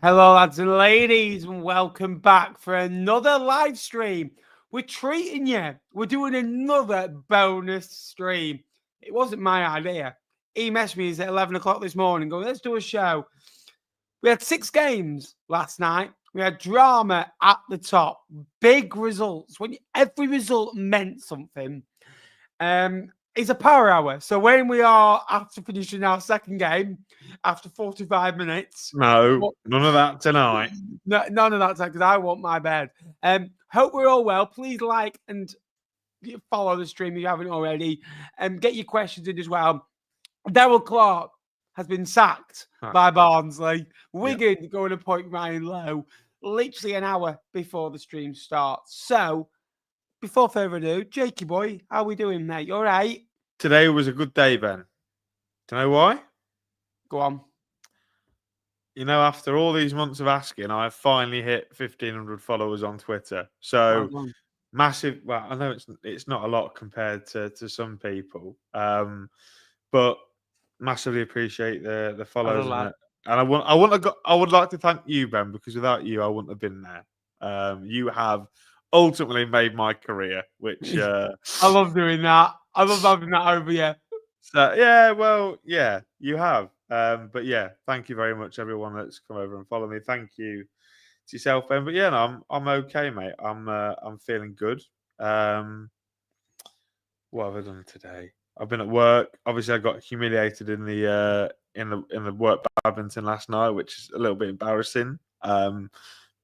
Hello, lads and ladies, and welcome back for another live stream. We're treating you. We're doing another bonus stream. It wasn't my idea. He messaged me at 11 o'clock this morning going, let's do a show. We had 6 games last night. We had drama at the top. Big results. When every result meant something. It's a power hour. So when we are after finishing our second game, after 45 minutes. No, none of that tonight. No, none of that time because I want my bed. Hope we're all well. Please like and follow the stream if you haven't already. And get your questions in as well. Daryl Clarke has been sacked by Barnsley. Wigan going to appoint Ryan Lowe literally an hour before the stream starts. So, before further ado, Jakey boy, how are we doing, mate? You all right? Today was a good day, Ben. Do you know why? Go on. You know, after all these months of asking, I have finally hit 1,500 followers on Twitter. So massive. Well, I know it's not a lot compared to some people, but massively appreciate the follows. And I would like to thank you, Ben, because without you, I wouldn't have been there. You have ultimately made my career, which I love doing that. I love having that over you. So you have. But yeah, thank you very much, everyone that's come over and followed me. Thank you to yourself, Ben. But yeah, no, I'm okay, mate. I'm feeling good. What have I done today? I've been at work. Obviously, I got humiliated in the work badminton last night, which is a little bit embarrassing. But I'm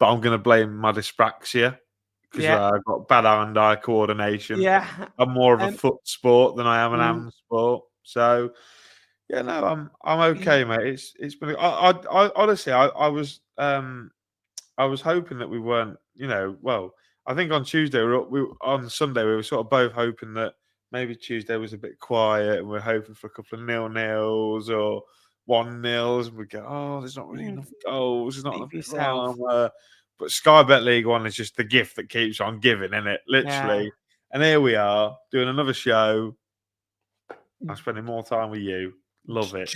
going to blame my dyspraxia. Because I've got bad hand-eye coordination. Yeah, I'm more of a foot sport than I am an hand sport. So, yeah, no, I'm okay, mate. It's been. I honestly, I was hoping that we weren't. Well, I think on Tuesday, on Sunday, we were sort of both hoping that maybe Tuesday was a bit quiet, and we're hoping for a couple of 0-0s or 1-0s, and we go, oh, there's not really enough goals. There's not enough drama. But Sky Bet League One is just the gift that keeps on giving, isn't it? Literally. Yeah. And here we are doing another show. I'm spending more time with you. Love it.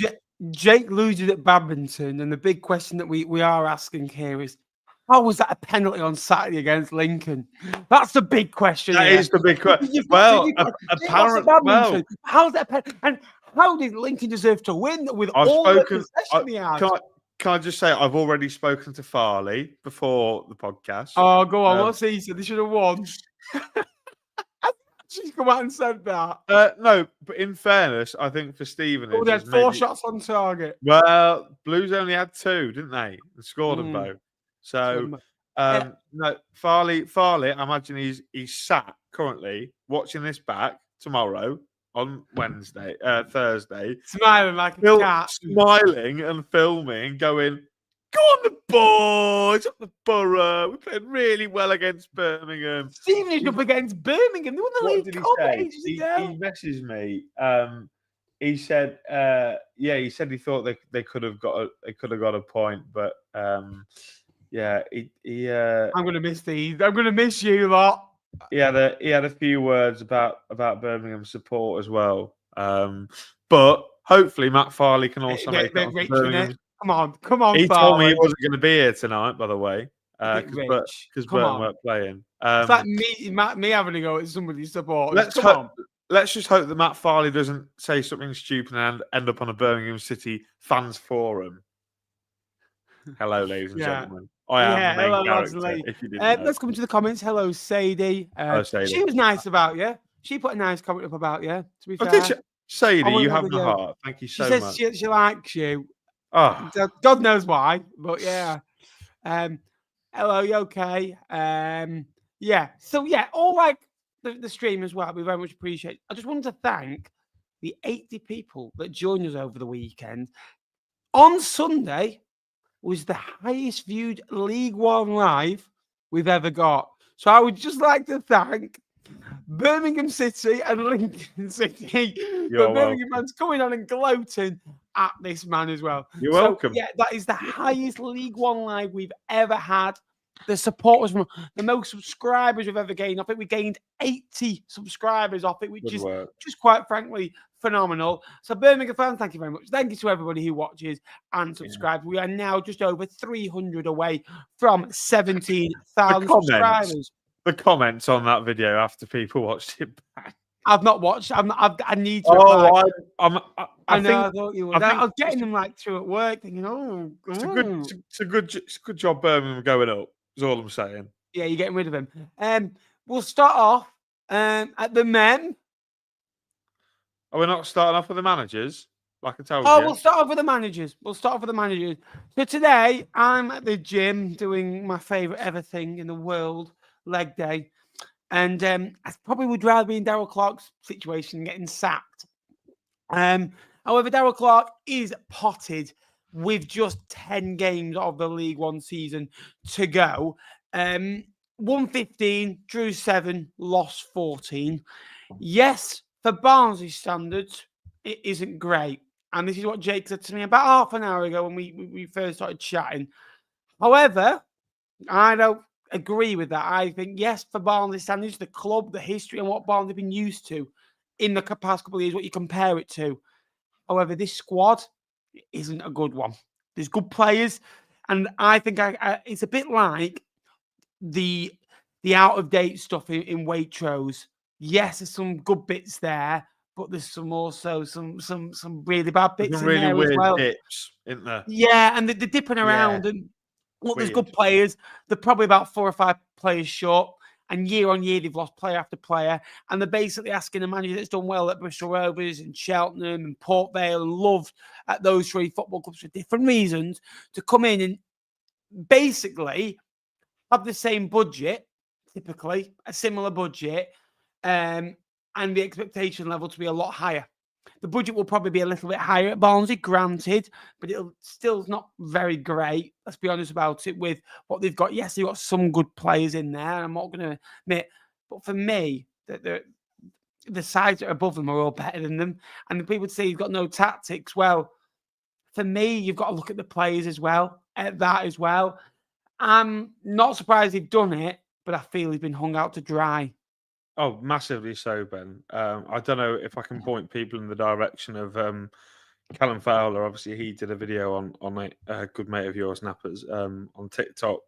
Jake loses at badminton, and the big question that we are asking here is, how was that a penalty on Saturday against Lincoln? That's the big question. That is the big question. Well, apparently, how's that a penalty? And how did Lincoln deserve to win with all the possession he had? Can I just say, I've already spoken to Farley before the podcast. Oh, go on. What's he said? They should have won. She's come out and said that. No, but in fairness, I think for Stevenage... they had 4 shots on target. Well, Blues only had 2, didn't they? And scored them both. So, no, Farley, I imagine he's sat currently watching this back tomorrow on Thursday. Smiling like a cat. Smiling and filming, going, go on the board, up the borough. We played really well against Birmingham. Stevenage up against Birmingham. They won the League Cup ages ago. He messaged me. He said, he said he thought they could have got a point, but I'm gonna miss these. I'm gonna miss you lot. He had a few words about Birmingham support as well. But hopefully Matt Farley can also make it onto Birmingham. Come on. He Farley. told me he wasn't going to be here tonight, by the way, because Burton weren't playing. It's like me having to go at somebody's support. Let's just hope that Matt Farley doesn't say something stupid and end up on a Birmingham City fans forum. Hello, ladies and gentlemen. I am the main character, if you didn't know. Let's come to the comments. Hello, Sadie. Hello, Sadie. She was nice about you. She put a nice comment up about you, to be fair. Sadie, you have my heart. Thank you so much. She says she likes you. Oh. God knows why, but yeah. Hello, you okay? So all like the stream as well. We very much appreciate. I just wanted to thank the 80 people that joined us over the weekend. On Sunday was the highest viewed League One live we've ever got. So I would just like to thank Birmingham City and Lincoln City. The Birmingham fans coming on and gloating at this man as well. You're welcome. Yeah, that is the highest League One live we've ever had. The support was the most subscribers we've ever gained. I think we gained 80 subscribers off it, which is just quite frankly phenomenal. So Birmingham fans, thank you very much. Thank you to everybody who watches and subscribes. We are now just over 300 away from 17,000 subscribers. The comments on that video after people watched it back. I've not watched. I need to. I think, I thought you would. I was getting them like through at work, thinking, it's a good job Birmingham going up. Is all I'm saying. Yeah, you're getting rid of him. We'll start off at the men. Are we not starting off with the managers? Like I told you. We'll start off with the managers. So today, I'm at the gym doing my favourite ever thing in the world, leg day. And I probably would rather be in Darryl Clarke's situation, getting sacked. However, Darryl Clarke is potted with just 10 games of the League One season to go. Won 15, drew 7, lost 14. Yes, for Barnsley standards, it isn't great. And this is what Jake said to me about half an hour ago when we first started chatting. However, I don't agree with that. I think, yes, for Barnsley standards, the club, the history, and what Barnsley have been used to in the past couple of years, what you compare it to. However, this squad isn't a good one. There's good players, and I think it's a bit like the out-of-date stuff in Waitrose. Yes, there's some good bits there, but there's also some really bad bits some in really there weird as well. Dips, isn't there? Yeah, and they're dipping around, and look, there's good players. They're probably about 4 or 5 players short, and year on year they've lost player after player, and they're basically asking a manager that's done well at Bristol Rovers and Cheltenham and Port Vale and loved at those 3 football clubs for different reasons to come in and basically have the same budget, typically a similar budget, and the expectation level to be a lot higher. The budget will probably be a little bit higher at Barnsley, granted, but it'll still not very great. Let's be honest about it with what they've got. Yes, they've got some good players in there. I'm not going to admit, but for me, the sides that are above them are all better than them. And the people would say you've got no tactics. Well, for me, you've got to look at the players as well, at that as well. I'm not surprised they've done it, but I feel he's been hung out to dry. Oh, massively so, Ben. I don't know if I can point people in the direction of Callum Fowler. Obviously, he did a video on a good mate of yours, Nappers, on TikTok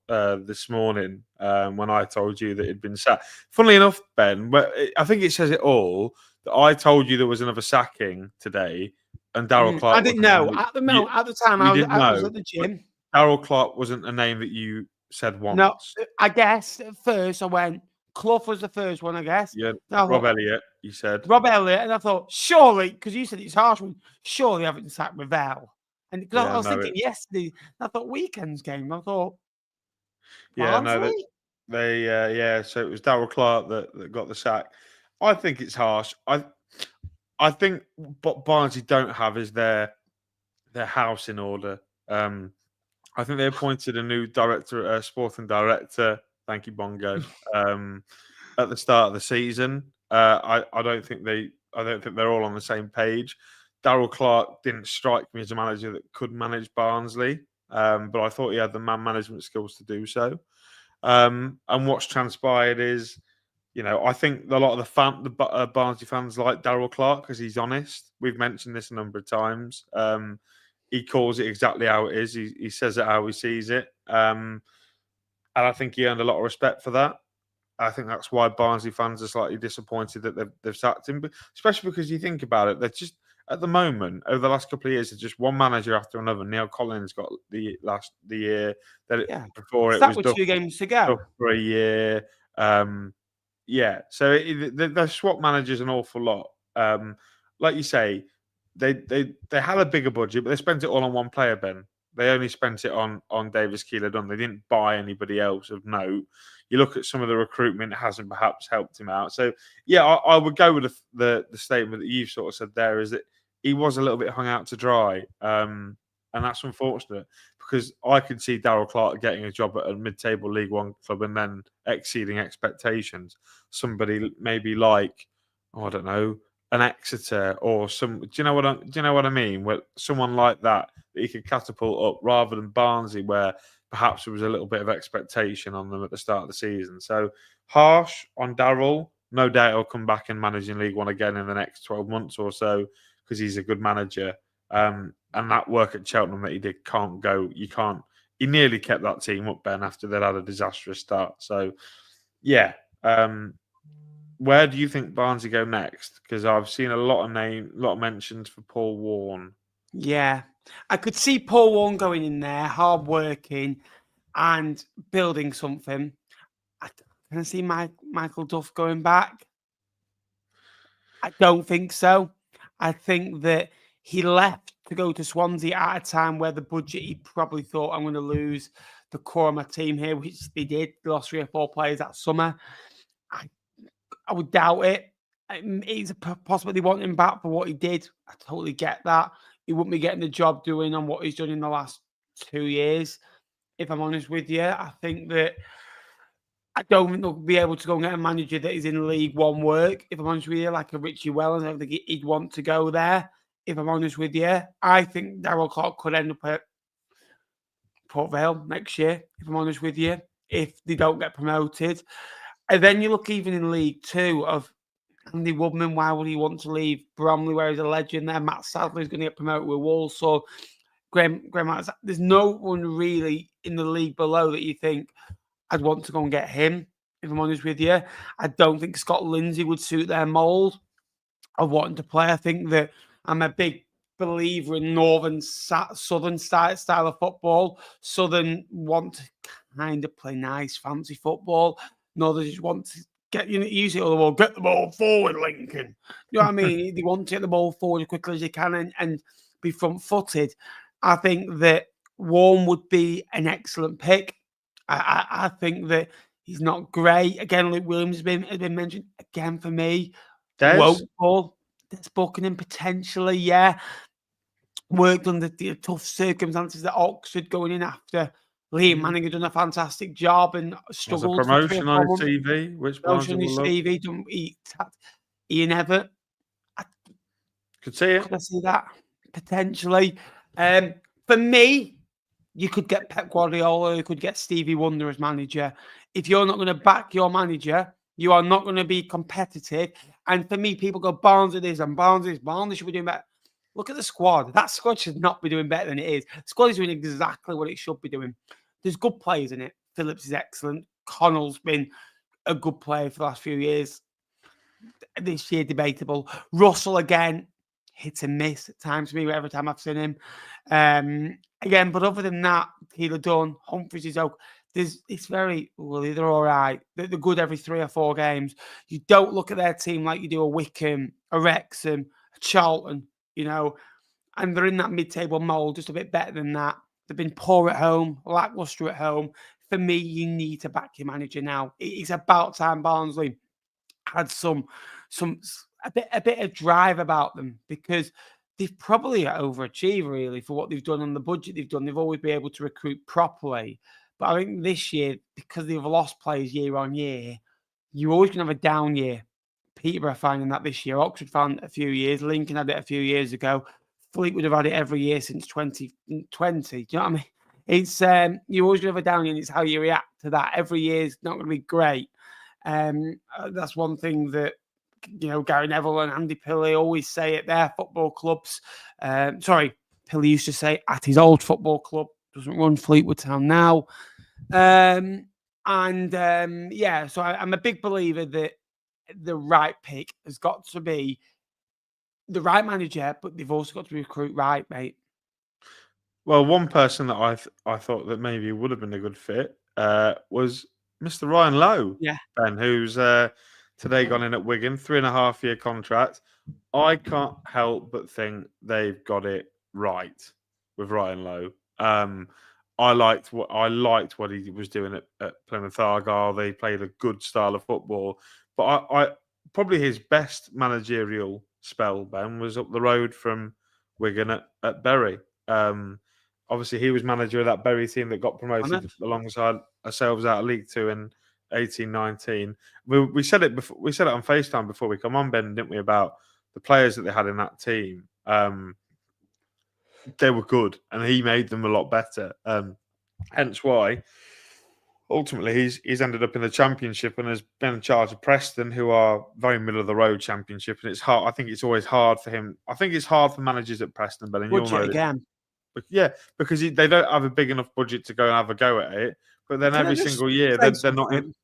this morning when I told you that it'd been sacked. Funnily enough, Ben, I think it says it all that I told you there was another sacking today, and Darryl Clarke. I didn't know at the moment. At the time, I was at the gym. Darryl Clarke wasn't a name that you said once. No, I guess at first I went. Clough was the first one, I guess. Yeah, Rob Elliott, you said. Rob Elliott, and I thought, surely, because you said it's harsh one, surely I haven't sacked Ravel. And because I was thinking yesterday, I thought weekend's game, I thought, Barnsley? So it was Darryl Clarke that got the sack. I think it's harsh. I think what Barnsley don't have is their house in order. I think they appointed a new sporting director. Thank you, Bongo. At the start of the season, I don't think they're all on the same page. Darryl Clarke didn't strike me as a manager that could manage Barnsley, but I thought he had the man management skills to do so. And what's transpired is, I think a lot of the Barnsley fans like Darryl Clarke because he's honest. We've mentioned this a number of times. He calls it exactly how it is. He says it how he sees it. And I think he earned a lot of respect for that. I think that's why Barnsley fans are slightly disappointed that they've sacked him, but especially because you think about it, they're just at the moment over the last couple of years, it's just one manager after another. Neil Collins got the year before it was 2 games to go for a year. So they swap managers an awful lot. Like you say, they had a bigger budget, but they spent it all on one player, Ben. They only spent it on Davis Keeler-Dunn. They didn't buy anybody else of note. You look at some of the recruitment, it hasn't perhaps helped him out. So, I would go with the statement that you've sort of said there is that he was a little bit hung out to dry. And that's unfortunate because I could see Darryl Clarke getting a job at a mid-table League One club and then exceeding expectations. Somebody maybe like, I don't know, an Exeter or some. Do you know what I mean? Where someone like that he could catapult up rather than Barnsley, where perhaps there was a little bit of expectation on them at the start of the season. So harsh on Darryl, no doubt he'll come back and manage in League One again in the next 12 months or so because he's a good manager. And that work at Cheltenham that he did can't go. You can't. He nearly kept that team up, Ben, after they'd had a disastrous start. So, yeah. Where do you think Barnsley go next? Because I've seen a lot of mentions for Paul Warne. Yeah, I could see Paul Warne going in there, hard working and building something. Can I see Michael Duff going back? I don't think so. I think that he left to go to Swansea at a time where the budget, he probably thought, I'm going to lose the core of my team here, which they did. They lost 3 or 4 players that summer. I would doubt it. It's possible they want him back for what he did. I totally get that. He wouldn't be getting the job doing on what he's done in the last 2 years. If I'm honest with you, I don't think they'll be able to go and get a manager that is in League One work. If I'm honest with you, like a Richie Wellens, I don't think he'd want to go there. If I'm honest with you, I think Darryl Clarke could end up at Port Vale next year. If I'm honest with you, if they don't get promoted, and then you look even in League Two of Andy Woodman. Why would he want to leave Bromley, where he's a legend there? Matt Sadler's going to get promoted with Walsall. Graham, there's no one really in the league below that you think I'd want to go and get him, if I'm honest with you. I don't think Scott Lindsay would suit their mould of wanting to play. I think that I'm a big believer in southern style of football. Southern want to kind of play nice, fancy football. Northern just want to use it all the ball, get the ball forward, Lincoln. You know what I mean? They want to get the ball forward as quickly as they can and be front-footed. I think that Warne would be an excellent pick. I think that he's not great. Again, Luke Williams has been mentioned. Again, for me, Woeful. Des Buckingham, potentially, yeah. Worked under the tough circumstances at Oxford going in after Liam Manning had done a fantastic job and struggled. There's a promotion on his CV, which promotion on his CV. Ian Everett. Could see it. Could I see that? Potentially. For me, you could get Pep Guardiola, you could get Stevie Wonder as manager. If you're not going to back your manager, you are not going to be competitive. And for me, people go, Barnsley this and Barnsley this. Barnsley should be doing better. Look at the squad. That squad should not be doing better than it is. The squad is doing exactly what it should be doing. There's good players in it. Phillips is excellent. Connell's been a good player for the last few years. This year, debatable. Russell, again, hit and miss at times for me every time I've seen him. Again, but other than that, Keeler Dunn, Humphries is okay. It's very, well, they're all right. They're good every 3 or 4 games. You don't look at their team like you do a Wickham, a Wrexham, a Charlton, and they're in that mid-table mould, just a bit better than that. They've been poor at home, lacklustre at home. For me, you need to back your manager now. It's about time Barnsley had a bit of drive about them, because they've probably overachieved really for what they've done on the budget they've done. They've always been able to recruit properly. But I think this year, because they've lost players year on year, you're always going to have a down year. Peterborough finding that this year. Oxford found it a few years. Lincoln had it a few years ago. Fleetwood have had it every year since 2020. Do you know what I mean? It's you're always going to have a down year, and it's how you react to that. Every year is not going to be great. That's one thing that Gary Neville and Andy Pilley always say at their football clubs. Pilley used to say at his old football club. Doesn't run Fleetwood Town now. So I'm a big believer that the right pick has got to be the right manager, but they've also got to recruit right, mate. Well, one person that I thought that maybe would have been a good fit was Mr. Ryan Lowe, Ben, who's today gone in at Wigan, 3.5-year contract. I can't help but think they've got it right with Ryan Lowe. I liked what he was doing at Plymouth Argyle. They played a good style of football, but I probably his best managerial spell, Ben, was up the road from Wigan at Bury. Obviously, he was manager of that Bury team that got promoted alongside ourselves out of League Two in 18-19. We said it before. We said it on FaceTime before we come on, Ben, didn't we? About the players that they had in that team. They were good, and he made them a lot better. Hence why ultimately he's ended up in the Championship and has been in charge of Preston, who are very middle of the road Championship, and it's hard. I think it's always hard for him. I think it's hard for managers at Preston, Ben, and you'll know this. Again. But yeah, because they don't have a big enough budget to go and have a go at it. But then every single year they're not in.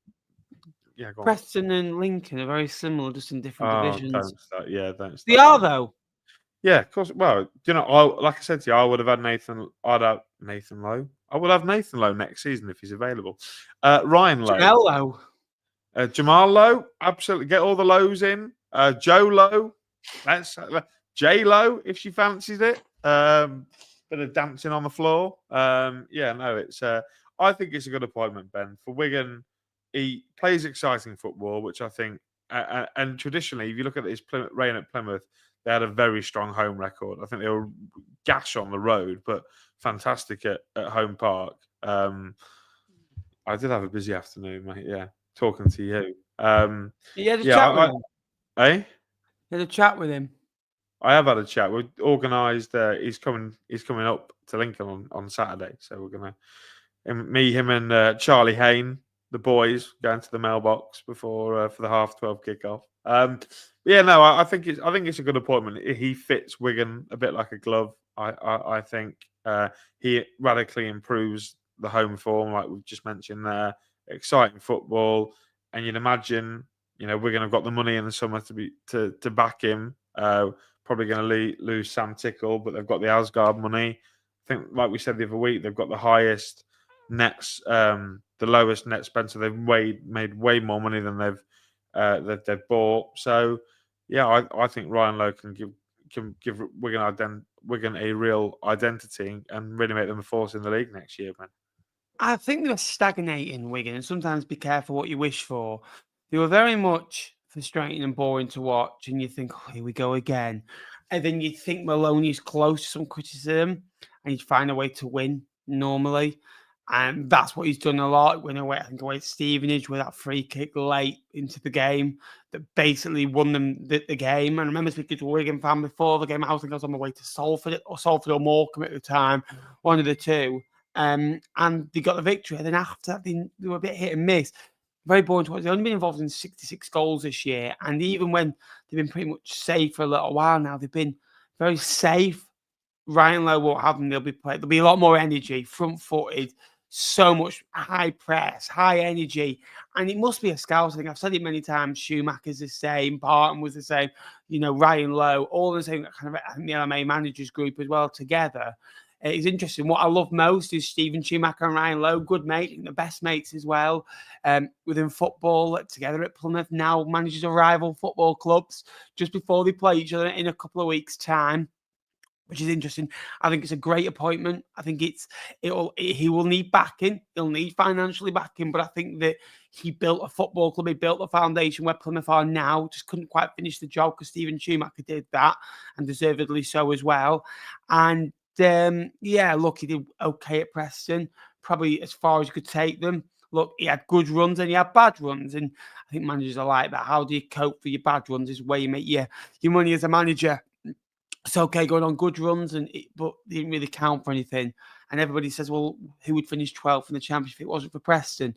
Yeah, go on. Preston and Lincoln are very similar, just in different divisions. Don't start. They are though. Yeah, of course. Well, like I said to you, I would have had Nathan. I'd have Nathan Lowe. I would have Nathan Lowe next season if he's available. Ryan Lowe. Jamal Lowe. Absolutely. Get all the Lows in. Joe Lowe. That's J Lowe if she fancies it. Bit of dancing on the floor. It's. I think it's a good appointment, Ben. For Wigan, he plays exciting football, which I think. And traditionally, if you look at his reign at Plymouth, they had a very strong home record. I think they were gash on the road, but fantastic at home park. I did have a busy afternoon, mate. Yeah, talking to you. You had a chat with him? Eh? You had a chat with him? I have had a chat. We've organised. He's coming up to Lincoln on Saturday, so we're gonna him and Charlie Hayne, the boys, going to the mailbox before for the 12:30 kickoff. I think it's a good appointment. He fits Wigan a bit like a glove. I think he radically improves the home form, like we've just mentioned there. Exciting football, and you'd imagine Wigan have got the money in the summer to back him. Probably going to lose Sam Tickle, but they've got the Asgard money. I think, like we said the other week, they've got the highest nets, the lowest net spend, so they've made way more money than they've bought. So, yeah, I think Ryan Lowe can give Wigan a real identity and really make them a force in the league next year, man. I think they were stagnating, Wigan, and sometimes be careful what you wish for. They were very much frustrating and boring to watch, and you think, oh, here we go again. And then you think Maloney's close to some criticism, and he'd find a way to win normally. And that's what he's done a lot. Went away, I think, away at Stevenage with that free kick late into the game that basically won them the game. And I remember speaking to a Wigan fan before the game. I think I was on my way to Salford or Morecambe at the time, one of the two. And they got the victory. And then after that, they were a bit hit and miss. Very boring to watch. They've only been involved in 66 goals this year. And even when they've been pretty much safe for a little while now, they've been very safe. Ryan Lowe won't have them. There'll be a lot more energy, front-footed, so much high press, high energy. And it must be a scout thing. I've said it many times. Schumacher's the same. Barton was the same. Ryan Lowe, all the same kind of, I think, the LMA managers group as well together. It's interesting. What I love most is Stephen Schumacher and Ryan Lowe, good mates, the best mates as well. Within football, together at Plymouth, now managers of rival football clubs just before they play each other in a couple of weeks' time, which is interesting. I think it's a great appointment. I think he will need backing. He'll need financially backing, but I think that he built a football club. He built the foundation where Plymouth are now. Just couldn't quite finish the job because Stephen Schumacher did that, and deservedly so as well. And look, he did okay at Preston, probably as far as you could take them. Look, he had good runs and he had bad runs, and I think managers are like that. How do you cope for your bad runs is where you make your money as a manager. It's okay going on good runs, but they didn't really count for anything. And everybody says, well, who would finish 12th in the Championship if it wasn't for Preston?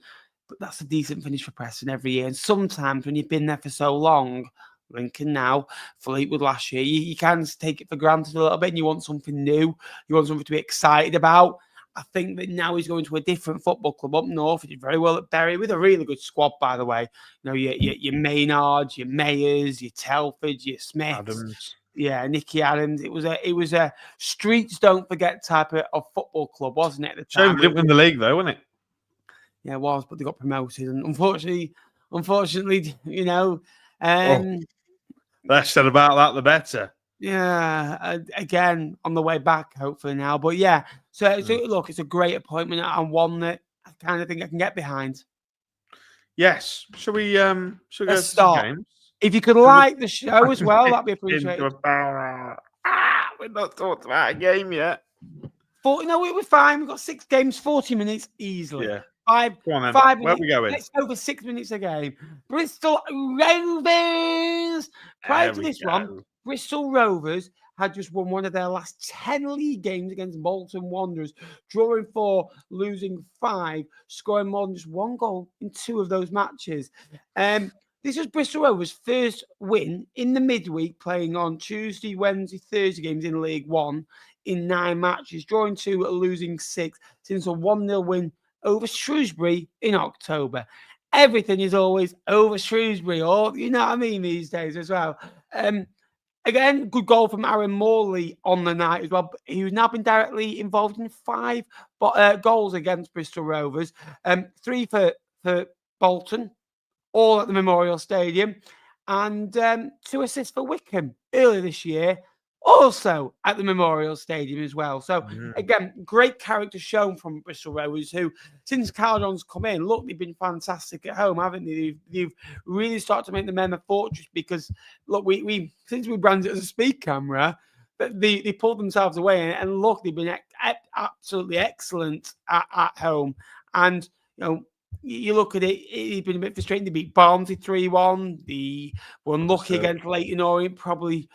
But that's a decent finish for Preston every year. And sometimes when you've been there for so long, Lincoln now, Fleetwood last year, you can take it for granted a little bit and you want something new. You want something to be excited about. I think that now he's going to a different football club up north. He did very well at Bury with a really good squad, by the way. Your Maynards, your Mayers, your Telfords, your Smiths. Adams. Yeah, Nicky Adams. It was a streets don't forget type of football club, wasn't it, at the time? Shame they didn't win the league though, wasn't it? Yeah, it was, but they got promoted. And unfortunately, less said about that, the better. Yeah, again, on the way back, hopefully now. But yeah, so look, it's a great appointment and one that I kind of think I can get behind. Yes. Shall we go to start? Games? If you could like the show as well, that'd be appreciated. We've not talked about a game yet. We're fine. We've got 6 games, 40 minutes easily. Yeah. 5 minutes. Where are we going? Let's go for 6 minutes a game. Bristol Rovers. Prior to this one, Bristol Rovers had just won one of their last 10 league games against Bolton Wanderers, drawing 4, losing 5, scoring more than just 1 goal in 2 of those matches. This was Bristol Rovers' first win in the midweek, playing on Tuesday, Wednesday, Thursday games in League One in 9 matches, drawing 2, losing 6, since a 1-0 win over Shrewsbury in October. Everything is always over Shrewsbury, or you know what I mean, these days as well. Again, good goal from Aaron Morley on the night as well. He's now been directly involved in 5 goals against Bristol Rovers. 3 for Bolton, all at the Memorial Stadium, and 2 assists for Wickham earlier this year, also at the Memorial Stadium as well. So, again, great character shown from Bristol Rovers, who, since Caldon's come in, look, they've been fantastic at home, haven't they? They've really started to make the men a fortress because, look, we since we branded it as a speed camera, they pulled themselves away, and look, they've been absolutely excellent at home. And, you know, you look at it, it's been a bit frustrating. They beat Barnsley 3-1. They were unlucky against Leyton Orient, probably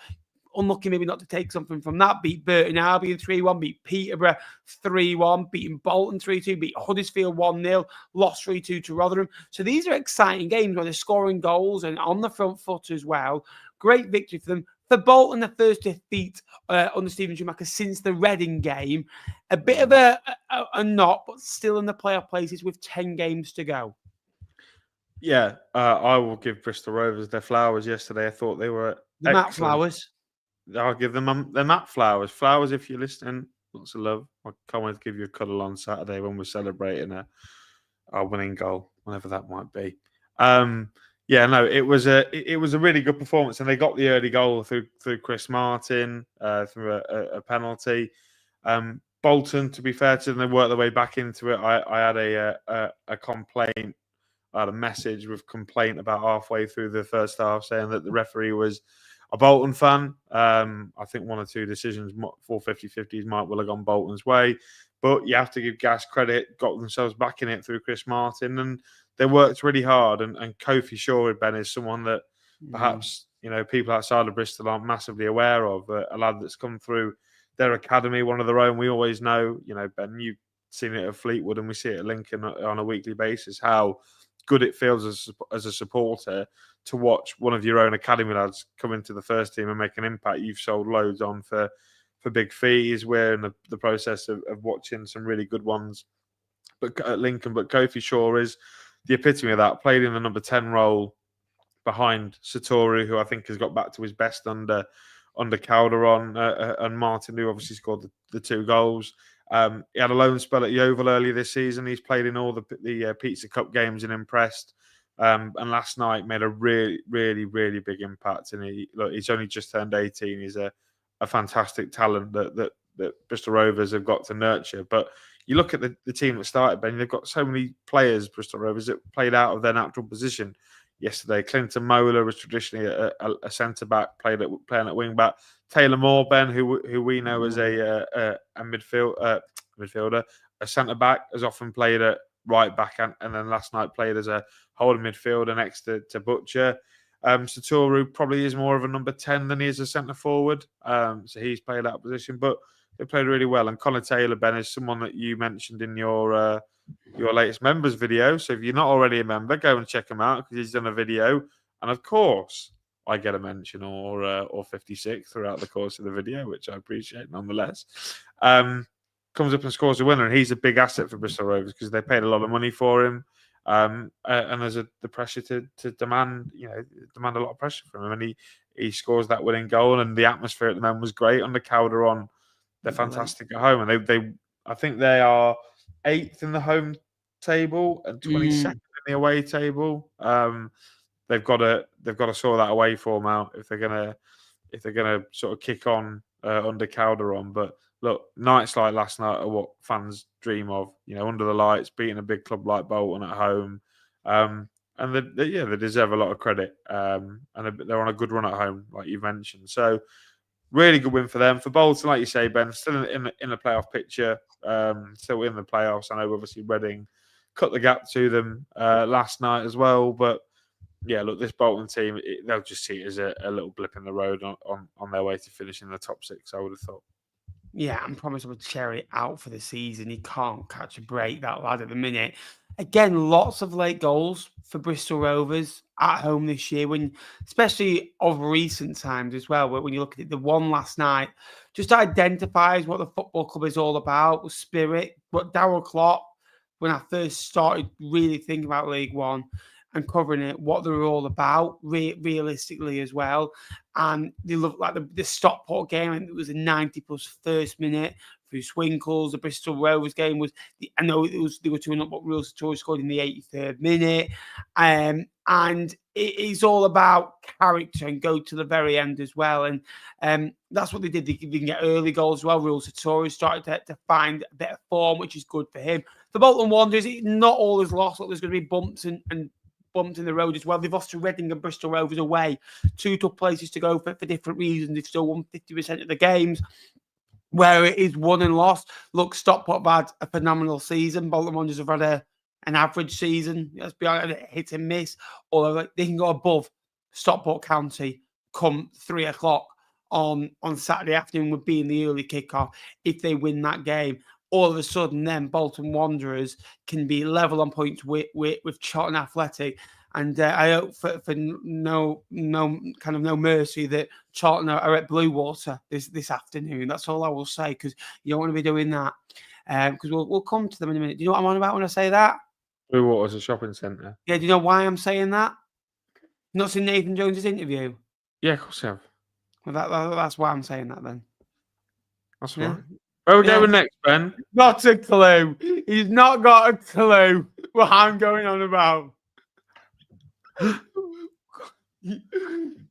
unlucky maybe not to take something from that. Beat Burton Albion 3-1, beat Peterborough 3-1, beating Bolton 3-2, beat Huddersfield 1-0, lost 3-2 to Rotherham. So these are exciting games where they're scoring goals and on the front foot as well. Great victory for them. For Bolton, the first defeat under Steven Schumacher since the Reading game. A bit of a knot, but still in the playoff places with 10 games to go. Yeah, I will give Bristol Rovers their flowers yesterday. I thought they were the Matt Flowers. I'll give them their Matt Flowers. Flowers, if you're listening, lots of love. I can't wait to give you a cuddle on Saturday when we're celebrating our winning goal, whenever that might be. Yeah, no, it was a really good performance, and they got the early goal through Chris Martin through a penalty. Bolton, to be fair to them, they worked their way back into it. I had a complaint. I had a message with complaint about halfway through the first half saying that the referee was a Bolton fan. I think 1 or 2 decisions, 4 50-50s might well have gone Bolton's way. But you have to give Gas credit, got themselves back in it through Chris Martin, and they worked really hard. And Kofi Shaw, Ben, is someone that perhaps people outside of Bristol aren't massively aware of. A lad that's come through their academy, one of their own. We always know, Ben, you've seen it at Fleetwood, and we see it at Lincoln on a weekly basis, how good it feels as a supporter to watch one of your own academy lads come into the first team and make an impact. You've sold loads on for big fees. We're in the process of watching some really good ones at Lincoln. But Kofi Shaw is the epitome of that. Played in the number 10 role behind Satoru, who I think has got back to his best under Calderon, and Martin, who obviously scored the 2 goals. He had a loan spell at Yeovil earlier this season. He's played in all the Pizza Cup games and impressed. And last night made a really, really, really big impact. And he's only just turned 18. He's a fantastic talent that Bristol Rovers have got to nurture. But you look at the team that started, Ben, they've got so many players, Bristol Rovers, that played out of their natural position yesterday. Clinton Mola was traditionally a centre-back, playing at wing-back. Taylor Moore, Ben, who we know as a midfielder, a centre-back, has often played at right-back, and then last night played as a holding midfielder next to Butcher. Satoru probably is more of a number 10 than he is a centre-forward, so he's played that position, but they played really well. And Connor Taylor, Ben, is someone that you mentioned in your latest members video. So if you're not already a member, go and check him out, because he's done a video. And of course, I get a mention or 56 throughout the course of the video, which I appreciate nonetheless. Comes up and scores a winner, and he's a big asset for Bristol Rovers because they paid a lot of money for him. And there's the pressure to demand a lot of pressure from him, and he scores that winning goal. And the atmosphere at the moment was great under Calderon. They're fantastic at home, and I think they are 8th in the home table and 22nd in the away table. They've got to sort that away form out if they're gonna sort of kick on under Calderon. But look, nights like last night are what fans dream of. Under the lights, beating a big club like Bolton at home, and they deserve a lot of credit. And they're on a good run at home, like you mentioned. So really good win for them. For Bolton, like you say, Ben, still in the playoff picture, still in the playoffs. I know obviously Reading cut the gap to them last night as well, but yeah, look, this Bolton team, they'll just see it as a little blip in the road on their way to finishing the top 6, I would have thought. Yeah, I'm promised with Cherry out for the season. He can't catch a break, that lad, at the minute. Again, lots of late goals for Bristol Rovers at home this year, especially of recent times as well. When you look at it, the one last night just identifies what the football club is all about, spirit, what Darryl Clarke, when I first started really thinking about League One and covering it, what they're all about, realistically as well. And they look like the Stockport game, and it was a 90-plus first minute through Swinkles. The Bristol Rovers game was, I know they were 2-0, but Real Satori scored in the 83rd minute. And it is all about character and go to the very end as well. And that's what they did. They can get early goals as well. Real Satori started to find a bit of form, which is good for him. The Bolton Wanderers, not all is lost. Look, there's going to be bumps and bumps in the road as well. They've lost to Reading and Bristol Rovers away. 2 tough places to go for different reasons. They've still won 50% of the games. Where it is won and lost. Look, Stockport have had a phenomenal season. Bolton Wanderers have had an average season. Let's be honest, hit and miss. Although they can go above Stockport County come 3 o'clock on Saturday afternoon, would be in the early kickoff if they win that game. All of a sudden, then Bolton Wanderers can be level on points with Charlton Athletic, and I hope for no mercy that Charlton are at Blue Water this afternoon. That's all I will say, because you don't want to be doing that. Because we'll come to them in a minute. Do you know what I'm on about when I say that? Blue Water's a shopping centre. Yeah. Do you know why I'm saying that? Not seen Nathan Jones' interview. Yeah, of course I have. Well, that's why I'm saying that then. That's right. Where are we going next, Ben? Not a clue. He's not got a clue what I'm going on about.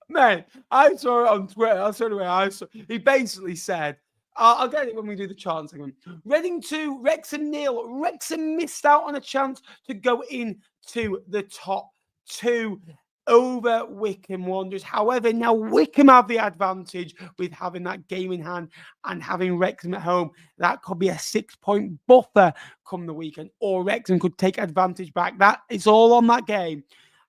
Man, I saw it on Twitter. He basically said, I'll get it when we do the chant segment. Reading 2, Wrexham 0. Wrexham missed out on a chance to go into the top 2 over Wycombe Wanderers. However, now Wycombe have the advantage with having that game in hand and having Wrexham at home. That could be a 6-point buffer come the weekend, or Wrexham could take advantage back. That is all on that game.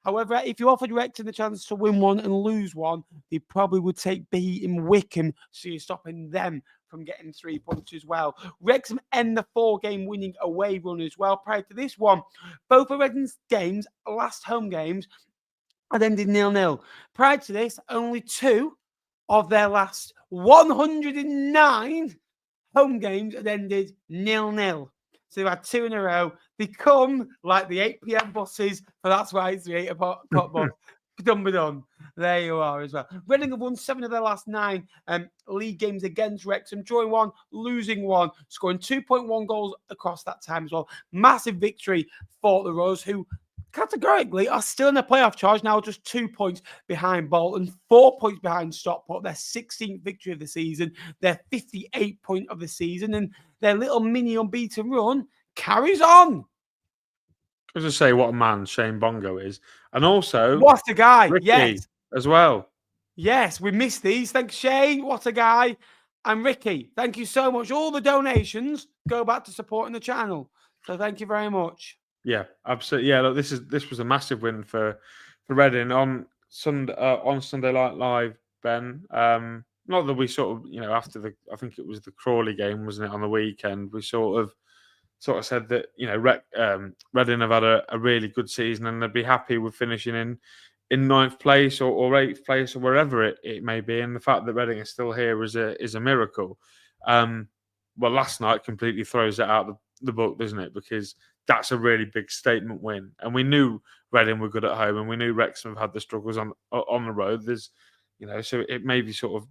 However, if you offered Wrexham the chance to win one and lose one, they probably would take beating Wycombe, so you're stopping them from getting 3 points as well. Wrexham end the 4-game winning away run as well. Prior to this one, both of Reading's games, last home games, had ended 0-0. Prior to this, only 2 of their last 109 home games had ended 0-0. So they've had 2 in a row. They come like the 8 p.m. buses, but that's why it's the 8 o'clock bus. Done. There you are as well. Reading have won 7 of their last 9 league games against Wrexham, drawing 1, losing 1, scoring 2.1 goals across that time as well. Massive victory for the Rose, who categorically are still in the playoff charge now, just 2 points behind Bolton, 4 points behind Stockport, their 16th victory of the season, their 58th point of the season, and their little mini unbeaten run carries on. I was just say what a man Shane Bongo is, and also what a guy, Ricky, yes, as well. Yes, we missed these. Thanks, Shane. What a guy. And Ricky, thank you so much. All the donations go back to supporting the channel. So thank you very much. Yeah, absolutely. Yeah, look, this was a massive win for Reading on Sunday Night Live, Ben. Not that we sort of, after I think it was the Crawley game, wasn't it, on the weekend? We sort of said that Reading have had a really good season and they'd be happy with finishing in 9th place or 8th place or wherever it may be. And the fact that Reading is still here is a miracle. Well, last night completely throws it out the book, doesn't it? Because that's a really big statement win. And we knew Reading were good at home, and we knew Wrexham have had the struggles on the road. There's, so it may be sort of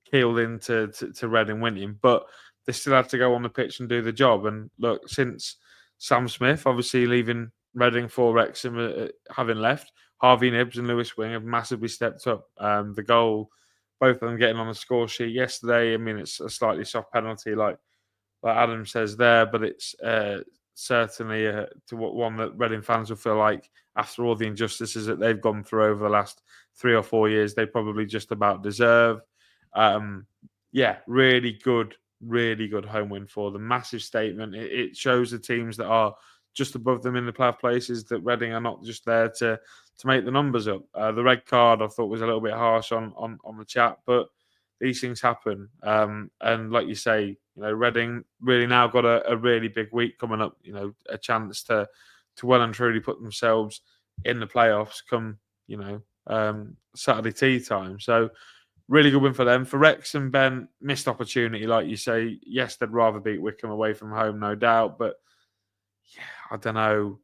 keeled into Reading winning, but they still had to go on the pitch and do the job. And look, since Sam Smith obviously leaving Reading for Wrexham, having left, Harvey Nibbs and Lewis Wing have massively stepped up. The goal, both of them getting on the score sheet yesterday. I mean, it's a slightly soft penalty, like Adam says there, but it's certainly to one that Reading fans will feel like, after all the injustices that they've gone through over the last 3 or 4 years, they probably just about deserve. Really good home win for them. Massive statement. It shows the teams that are just above them in the playoff places, that Reading are not just there to make the numbers up. The red card I thought was a little bit harsh on the chat, but these things happen. And like you say, Reading really now got a really big week coming up. A chance to well and truly put themselves in the playoffs come Saturday tea time. So really good win for them. For Wrexham, Ben, missed opportunity, like you say. Yes, they'd rather beat Wickham away from home, no doubt. But yeah, I don't know.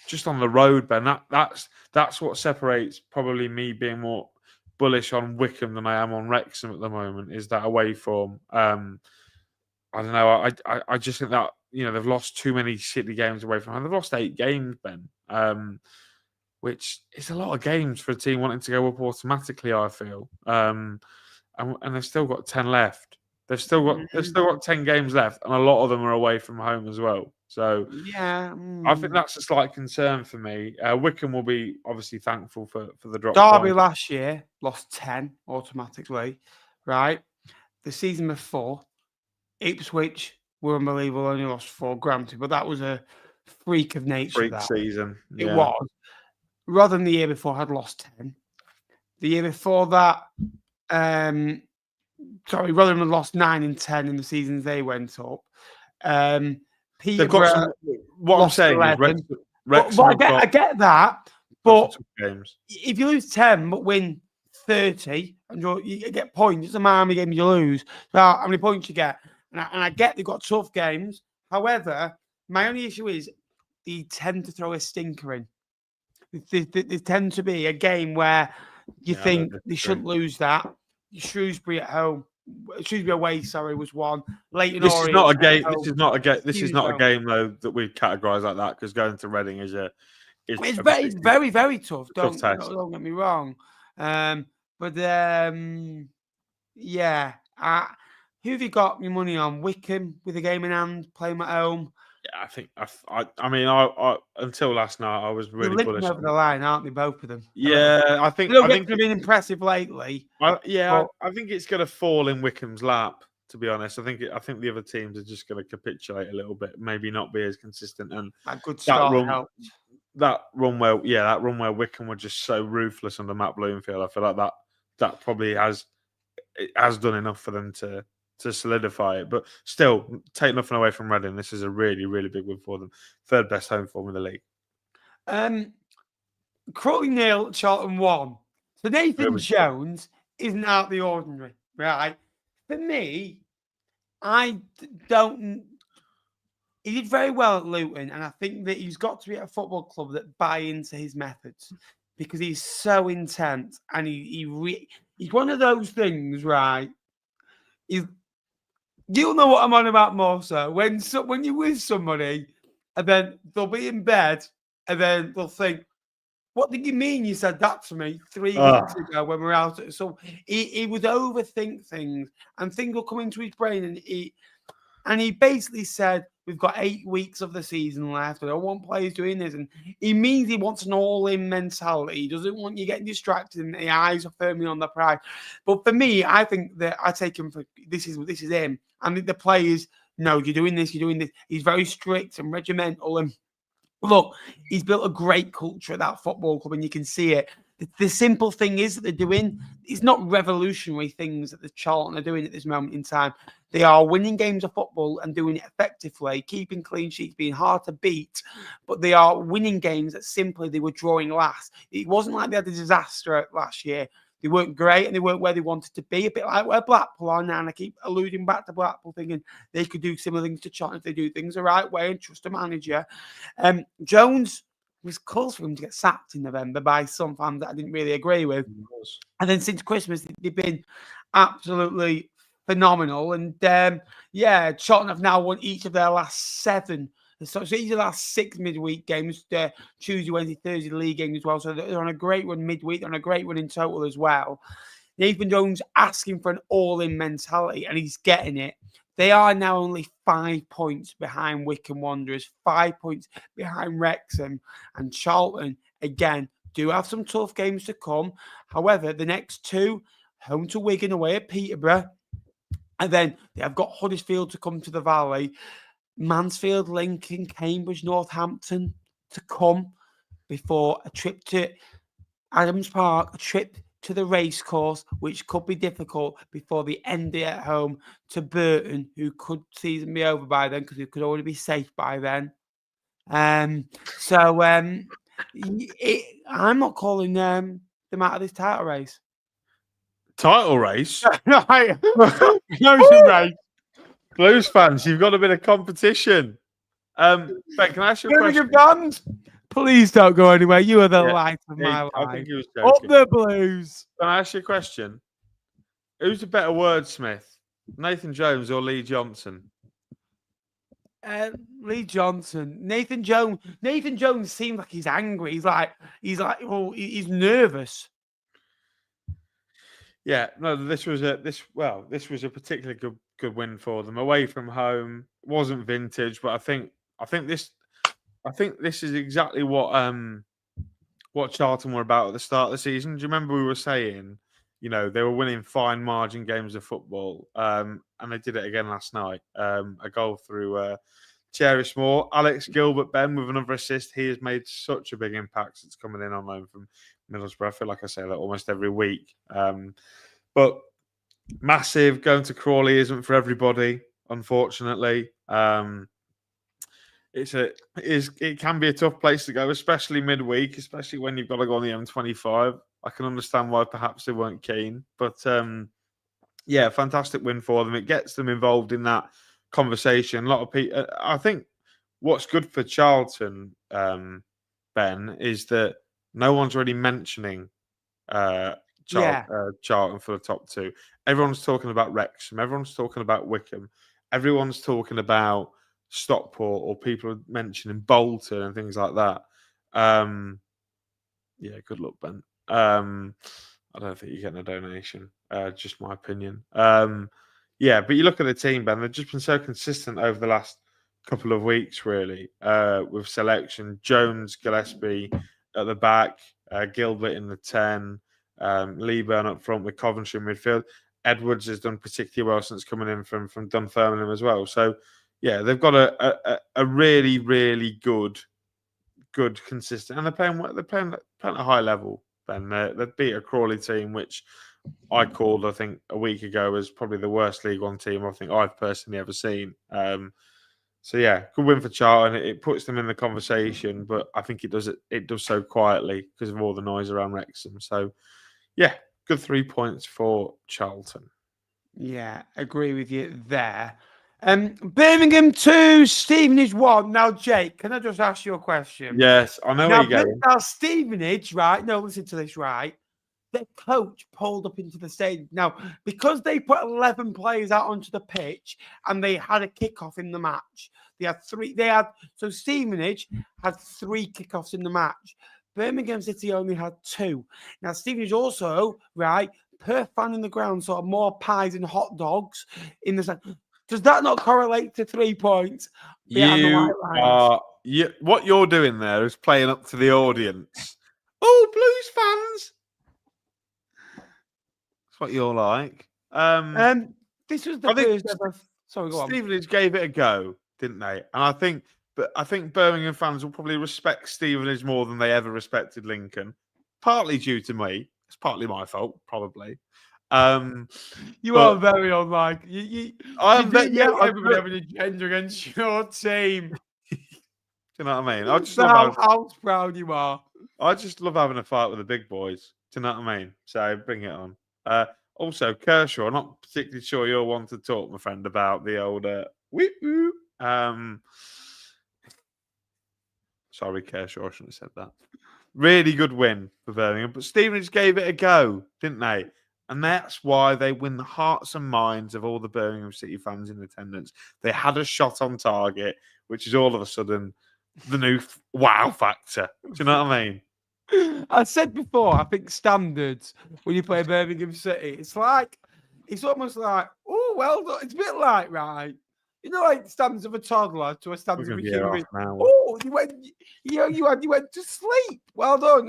Just on the road, Ben, that's what separates probably me being more bullish on Wickham than I am on Wrexham at the moment, is that away form. I don't know. I just think that they've lost too many shitty games away from home. They've lost 8 games, Ben, which is a lot of games for a team wanting to go up automatically, I feel. And they've still got 10 left. They've still got 10 games left, and a lot of them are away from home as well. So yeah, I think that's a slight concern for me. Wickham will be obviously thankful for the drop. Derby last year lost 10 automatically, right? The season before, Ipswich were unbelievable, only lost 4, granted, but that was a freak of nature. Freak season. It was. Rather than the year before, had lost 10. The year before that, Rotherham had lost 9 and 10 in the seasons they went up. Peterborough, what I'm saying 11. Is Wrexham I get that, but if you lose 10 but win 30 and you get points, it doesn't matter how many games you lose, how many points you get. And I get they've got tough games. However, my only issue is they tend to throw a stinker in. There tend to be a game where you think they shouldn't lose that. Shrewsbury at home, Shrewsbury away, was one. Leyton This Orient is not a game. home. This is not a game. This is not a game though that we categorise like that, because going to Reading is it's very, very tough. Don't get me wrong. Who have you got your money on? Wickham with a game in hand, playing at home. Yeah, I think I until last night I was really bullish over the line, aren't they? Both of them. Yeah, I think they've been impressive lately. I think it's going to fall in Wickham's lap. To be honest, I think the other teams are just going to capitulate a little bit, maybe not be as consistent. And that good start helped. That run where Wickham were just so ruthless under Matt Bloomfield. I feel like that probably has done enough for them to solidify it, but still, take nothing away from Reading. This is a really, really big win for them. 3rd best home form in the league. Crawley 0, Charlton 1. So Nathan Jones isn't out of the ordinary, right? For me, I don't. He did very well at Luton, and I think that he's got to be at a football club that buy into his methods, because he's so intense, and he's one of those things, right? You'll know what I'm on about more so. When you're with somebody, and then they'll be in bed, and then they'll think, "What did you mean you said that to me 3 weeks ago when we were out?" So he would overthink things, and things will come into his brain, and he basically said, "We've got 8 weeks of the season left. I don't want players doing this." And he means he wants an all-in mentality. He doesn't want you getting distracted, and the eyes are firmly on the prize. But for me, I think that I take him for this is him. And the players know you're doing this. He's very strict and regimental. And look, he's built a great culture at that football club, and you can see it. The simple thing is that they're doing, it's not revolutionary things that the Charlton are doing at this moment in time. They are winning games of football and doing it effectively, keeping clean sheets, being hard to beat, but they are winning games that simply they were drawing last. It wasn't like they had a disaster last year. They weren't great, and they weren't where they wanted to be, a bit like where Blackpool are now, and I keep alluding back to Blackpool, thinking they could do similar things to Charlton if they do things the right way and trust a manager. Jones was close for him to get sacked in November by some fans that I didn't really agree with. And then since Christmas, they've been absolutely phenomenal. And Charlton have now won each of their last 7. So each of the last 6 midweek games, Tuesday, Wednesday, Thursday league games as well. So they're on a great run midweek. They're on a great run in total as well. Nathan Jones asking for an all-in mentality, and he's getting it. They are now only 5 points behind Wycombe Wanderers, 5 points behind Wrexham, and Charlton, again, do have some tough games to come. However, the next 2, home to Wigan, away at Peterborough, and then they have got Huddersfield to come to the Valley. Mansfield, Lincoln, Cambridge, Northampton to come before a trip to Adams Park, a trip to the racecourse, which could be difficult before the end it at home to Burton, who could season be over by then because it could already be safe by then. I'm not calling them out of this title race. Title race? Promotion race. Blues fans, you've got a bit of competition. Ben, can I ask you a question? Fans, please don't go anywhere. You are the light of my life. I think he was Up joking. the Blues. Can I ask you a question? Who's a better wordsmith, Nathan Jones or Lee Johnson? Lee Johnson. Nathan Jones seems like he's angry. He's nervous. Yeah, no, this was a particularly good win for them away from home. It wasn't vintage, but I think this is exactly what Charlton were about at the start of the season. Do you remember we were saying, they were winning fine margin games of football, and they did it again last night. A goal through Cherish Moore, Alex Gilbert, Ben with another assist. He has made such a big impact since coming in on loan from Middlesbrough. I feel like I say that almost every week. But massive. Going to Crawley isn't for everybody, unfortunately. It can be a tough place to go, especially midweek, especially when you've got to go on the M25. I can understand why perhaps they weren't keen, but fantastic win for them. It gets them involved in that conversation. A lot of people. I think what's good for Charlton, Ben, is that no one's really mentioning Charlton for the top two. Everyone's talking about Wrexham. Everyone's talking about Wigan. Everyone's talking about Stockport, or people are mentioning Bolton and things like that. Good luck, Ben. I don't think you're getting a donation. Just my opinion. But you look at the team, Ben. They've just been so consistent over the last couple of weeks, really, with selection. Jones, Gillespie at the back, Gilbert in the 10, Leeburn up front with Coventry in midfield. Edwards has done particularly well since coming in from Dunfermline as well. So, they've got a really, really good, consistent, and they're playing at a high level. Ben, they beat a Crawley team, which I called, I think, a week ago as probably the worst League One team I think I've personally ever seen. Good win for Charlton. It puts them in the conversation, but I think it does so quietly because of all the noise around Wrexham. So, good 3 points for Charlton. Yeah, agree with you there. Birmingham 2, Stevenage 1. Now, Jake, can I just ask you a question? Yes, I know where you're going. Now, Stevenage, right? No, listen to this, right? Their coach pulled up into the stadium. Now, because they put 11 players out onto the pitch and they had a kickoff in the match, so Stevenage had 3 kickoffs in the match. Birmingham City only had 2. Now, Stevenage also, right, per fan in the ground, sort of more pies and hot dogs in the. Does that not correlate to 3 points? What you're doing there is playing up to the audience. Oh, Blues fans! That's what you're like. This was the first ever. Sorry, go on. Stevenage gave it a go, didn't they? And I think Birmingham fans will probably respect Stevenage more than they ever respected Lincoln. Partly due to me. It's partly my fault, probably. You are very unlike. Everybody having a agenda against your team. Do you know what I mean? I just love how proud you are. I just love having a fight with the big boys. Do you know what I mean? So bring it on. Also, Kershaw, I'm not particularly sure you'll want to talk, my friend, about the old woo-woo. Sorry, Kershaw, I shouldn't have said that. Really good win for Birmingham, but Stevenage gave it a go, didn't they? And that's why they win the hearts and minds of all the Birmingham City fans in attendance. They had a shot on target, which is all of a sudden the new wow factor. Do you know what I mean? I said before, I think standards when you play Birmingham City, it's almost like, oh, well done. It's a bit like, right, like standards of a toddler to a standards of a human. Oh, you went to sleep. Well done.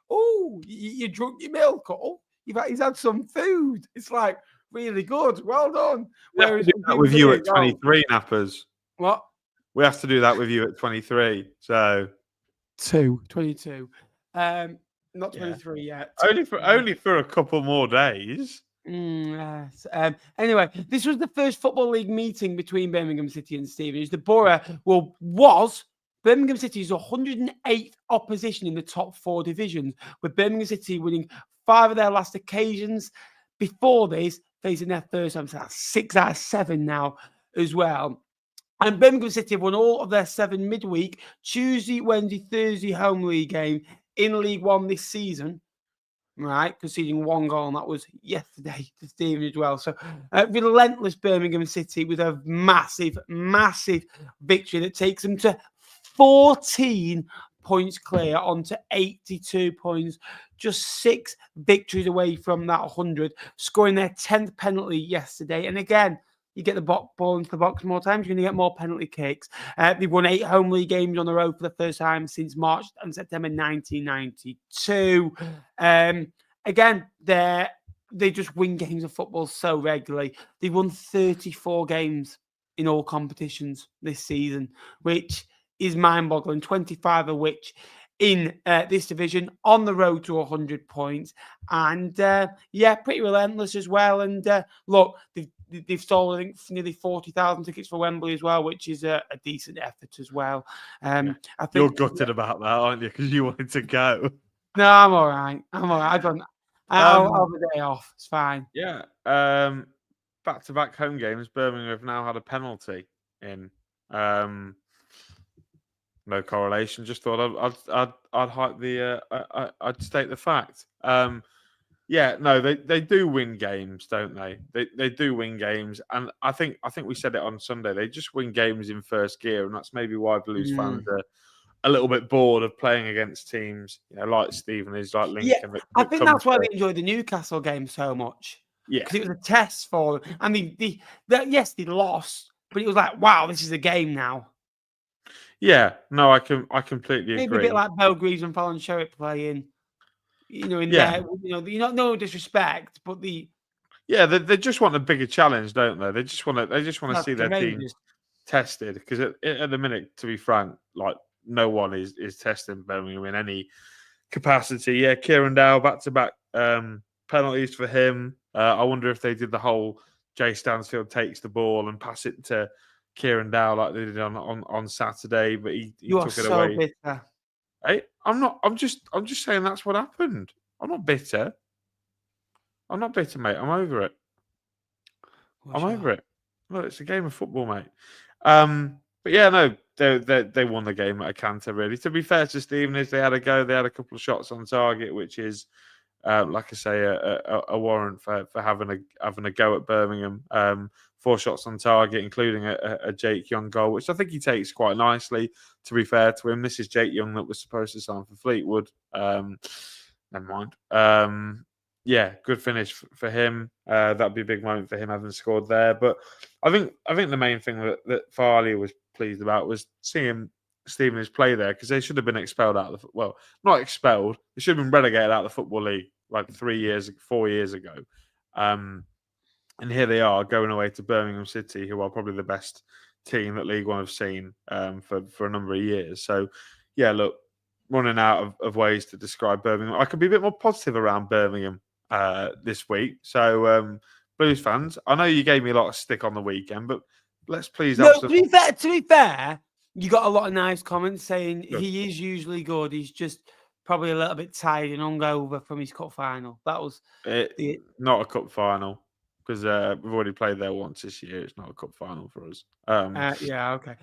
Oh, you drunk your milk. Oh, he's had some food. It's like really good. Well done. Whereas with you at 23 nappers. What? We have to do that with you at 23. So 22. Not 23 yet. Only for a couple more days. Yes. Anyway, this was the first Football League meeting between Birmingham City and Stevenage. The borough was Birmingham City's 108th opposition in the top 4 divisions, with Birmingham City winning 5 of their last occasions. Before this, facing their first time, so that's 6 out of 7 now as well. And Birmingham City have won all of their 7 midweek, Tuesday, Wednesday, Thursday home league game in League One this season. Right, conceding 1 goal, and that was yesterday to Stevenage as well. So relentless Birmingham City with a massive, massive victory that takes them to 14 points clear onto 82 points, just 6 victories away from that 100, scoring their 10th penalty yesterday. And again, you get the ball into the box more times, you're going to get more penalty kicks. They've won 8 home league games on the road for the first time since March and September 1992. Again, they just win games of football so regularly. They've won 34 games in all competitions this season, which is mind-boggling, 25 of which in this division, on the road to 100 points. And, pretty relentless as well. And, look, they've sold, I think, nearly 40,000 tickets for Wembley as well, which is a decent effort as well. I think you're gutted about that, aren't you? Because you wanted to go. No, I'm all right. I'll have a day off. It's fine. Yeah. Back-to-back home games. Birmingham have now had a penalty in. No correlation. Just thought I'd hype the. I'd state the fact. They do win games, don't they? They do win games, and I think we said it on Sunday. They just win games in first gear, and that's maybe why Blues fans are a little bit bored of playing against teams, like Stevenage, like Lincoln. Yeah, I think that's why they enjoyed the Newcastle game so much. Yeah, because it was a test for them. I mean, they lost, but it was like, wow, this is a game now. Yeah, no, I completely agree. Maybe a bit like Belgreaves and Fallon Sherritt playing, there, no disrespect, but they just want a bigger challenge, don't they? They just want to see their team tested, because at the minute, to be frank, like no one is testing Birmingham in any capacity. Yeah, Kieran Dow back-to-back penalties for him. I wonder if they did the whole Jay Stansfield takes the ball and pass it to Kieran Dow like they did on Saturday, but he took it away. Bitter. Hey, I'm not. I'm just saying that's what happened. I'm not bitter. I'm not bitter, mate. I'm over it. Over it. Look, it's a game of football, mate. But yeah, no, they won the game at a canter, really. To be fair to Stevenage, they had a go. They had a couple of shots on target, which is, like I say, a warrant for having a go at Birmingham. 4 shots on target, including a Jake Young goal, which I think he takes quite nicely, to be fair to him. This is Jake Young that was supposed to sign for Fleetwood. Never mind. Good finish for him. That'd be a big moment for him having scored there. But I think the main thing that Farley was pleased about was seeing Stevenage play there, because they should have been expelled out of the not expelled. They should have been relegated out of the Football League like 4 years ago. And here they are going away to Birmingham City, who are probably the best team that League One have seen for a number of years. So, yeah, look, running out of ways to describe Birmingham. I could be a bit more positive around Birmingham this week. So, Blues fans, I know you gave me a lot of stick on the weekend, but let's please have some... To be fair, you got a lot of nice comments saying he is usually good. He's just probably a little bit tired and hungover from his cup final. That was not a cup final, because we've already played there once this year. It's not a cup final for us. Okay.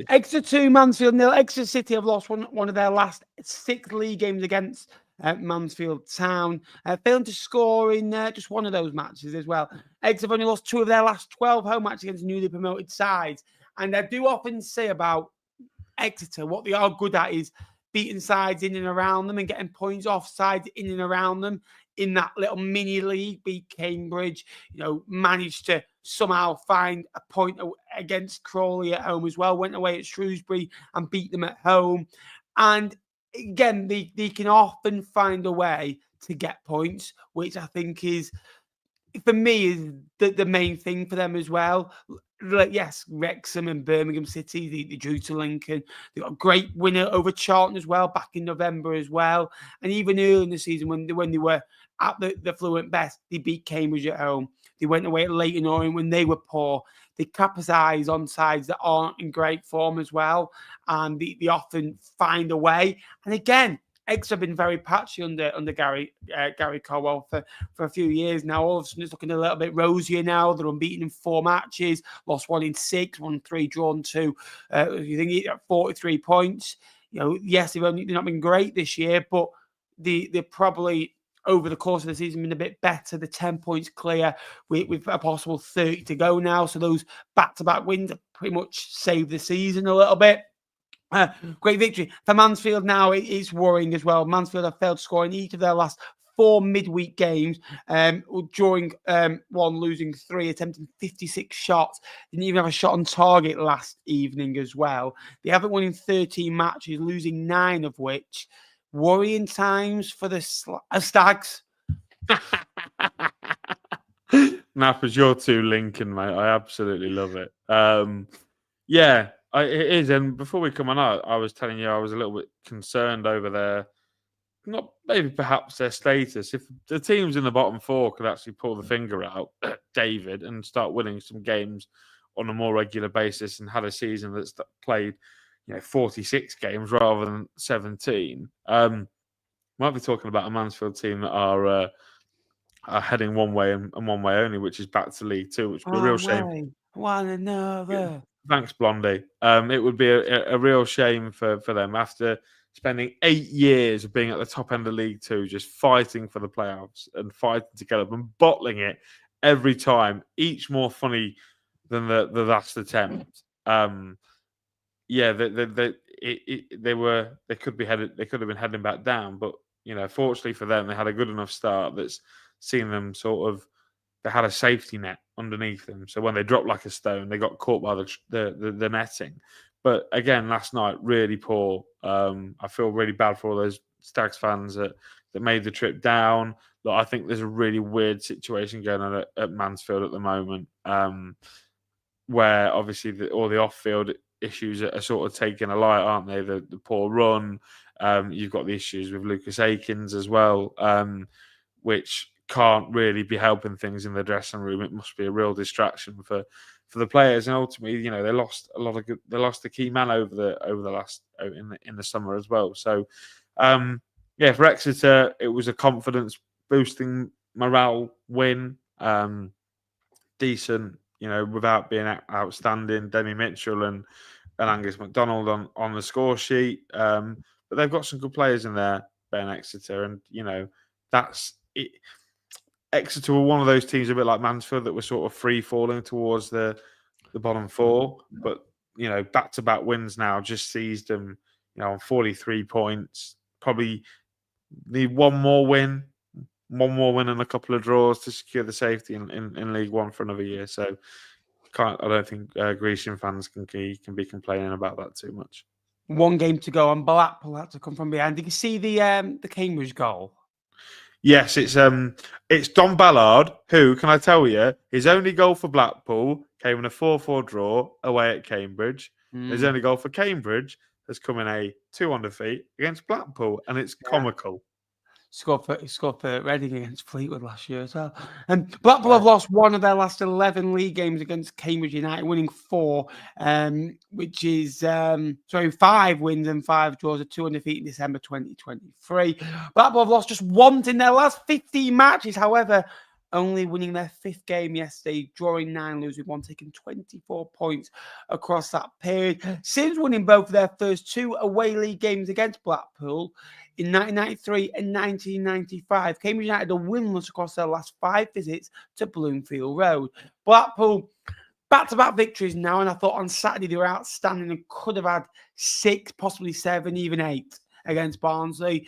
Exeter 2, Mansfield 0. Exeter City have lost one of their last 6 league games against Mansfield Town, failing to score in just one of those matches as well. Exeter have only lost 2 of their last 12 home matches against newly promoted sides. And I do often say about Exeter, what they are good at is beating sides in and around them and getting points off sides in and around them. In that little mini league, beat Cambridge, managed to somehow find a point against Crawley at home as well, went away at Shrewsbury and beat them at home. And again, they can often find a way to get points, which I think is for me, is the main thing for them as well. Like, yes, Wrexham and Birmingham City, they drew to Lincoln. They got a great winner over Charlton as well, back in November as well. And even early in the season, when they were at the fluent best, they beat Cambridge at home. They went away at Leighton Orient when they were poor. They capitalize on sides that aren't in great form as well, and they often find a way. And again, Exeter have been very patchy under Gary Caldwell for a few years now. All of a sudden, it's looking a little bit rosier now. They're unbeaten in 4 matches, lost 1 in 6, won 3, drawn 2. You think at 43 points? Yes, they're not been great this year, but they're probably over the course of the season been a bit better. The 10 points clear with a possible 30 to go now. So those back-to-back wins have pretty much saved the season a little bit. Great victory. For Mansfield now, it's worrying as well. Mansfield have failed to score in each of their last 4 midweek games, drawing 1, losing 3, attempting 56 shots. Didn't even have a shot on target last evening as well. They haven't won in 13 matches, losing 9 of which. Worrying times for the Stags. Nappers, you're too Lincoln, mate. I absolutely love it. Yeah, it is. And before we come on out, I was telling you I was a little bit concerned over their, not maybe perhaps their status. If the teams in the bottom 4 could actually pull the finger out, David, and start winning some games on a more regular basis and had a season that's played 46 games rather than 17. Might be talking about a Mansfield team that are heading one way and one way only, which is back to League Two, which would be a real shame. One another. Thanks, Blondie. It would be a real shame for them after spending 8 years of being at the top end of League Two, just fighting for the playoffs and fighting to get up and bottling it every time, each more funny than the last attempt. Yeah, they could have been heading back down, but fortunately for them, they had a good enough start that's seen them they had a safety net underneath them. So when they dropped like a stone, they got caught by the netting. But again, last night, really poor. I feel really bad for all those Stags fans that made the trip down. Look, I think there's a really weird situation going on at Mansfield at the moment, where obviously all the off-field issues are sort of taking a light, aren't they? The poor run. You've got the issues with Lucas Akins as well, which can't really be helping things in the dressing room. It must be a real distraction for the players, and ultimately, they lost they lost a key man over the last in the summer as well. So, for Exeter, it was a confidence boosting morale win. Decent, without being outstanding. Demi Mitchell and Angus MacDonald on the score sheet. But they've got some good players in there, Ben Exeter, and that's it. Exeter were one of those teams a bit like Mansfield that were sort of free falling towards the bottom 4, but back-to-back wins now just seized them on 43 points. Probably need one more win and a couple of draws to secure the safety in League One for another year. So I don't think Grecian fans can be complaining about that too much. 1 game to go, and Blackpool had to come from behind. Did you see the Cambridge goal? Yes, it's Don Ballard, who, can I tell you, his only goal for Blackpool came in a 4-4 draw away at Cambridge. His only goal for Cambridge has come in a 2-1 defeat against Blackpool, and it's comical. Scored for Reading against Fleetwood last year as well. And Blackpool have lost 1 of their last 11 league games against Cambridge United, winning 4, which is 5 wins and 5 draws, a 2-1 defeat in December 2023. Blackpool have lost just once in their last 15 matches, however, only winning their 5th game yesterday, drawing 9, losing 1, taking 24 points across that period. Since winning both of their first 2 away league games against Blackpool in 1993 and 1995, Cambridge United are winless across their last 5 visits to Bloomfield Road. Blackpool, back-to-back victories now, and I thought on Saturday they were outstanding and could have had 6, possibly 7, even 8 against Barnsley.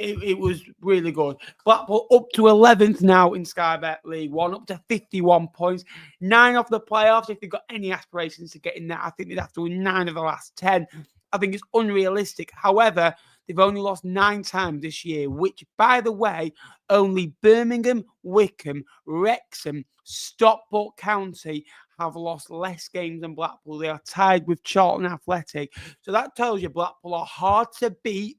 It was really good. Blackpool up to 11th now in Sky Bet League One, up to 51 points. 9 off the playoffs. If they've got any aspirations to get in there, I think they'd have to win 9 of the last 10. I think it's unrealistic. However, They've only lost 9 times this year, which, by the way, only Birmingham, Wickham, Wrexham, Stockport County have lost less games than Blackpool. They are tied with Charlton Athletic. So that tells you Blackpool are hard to beat.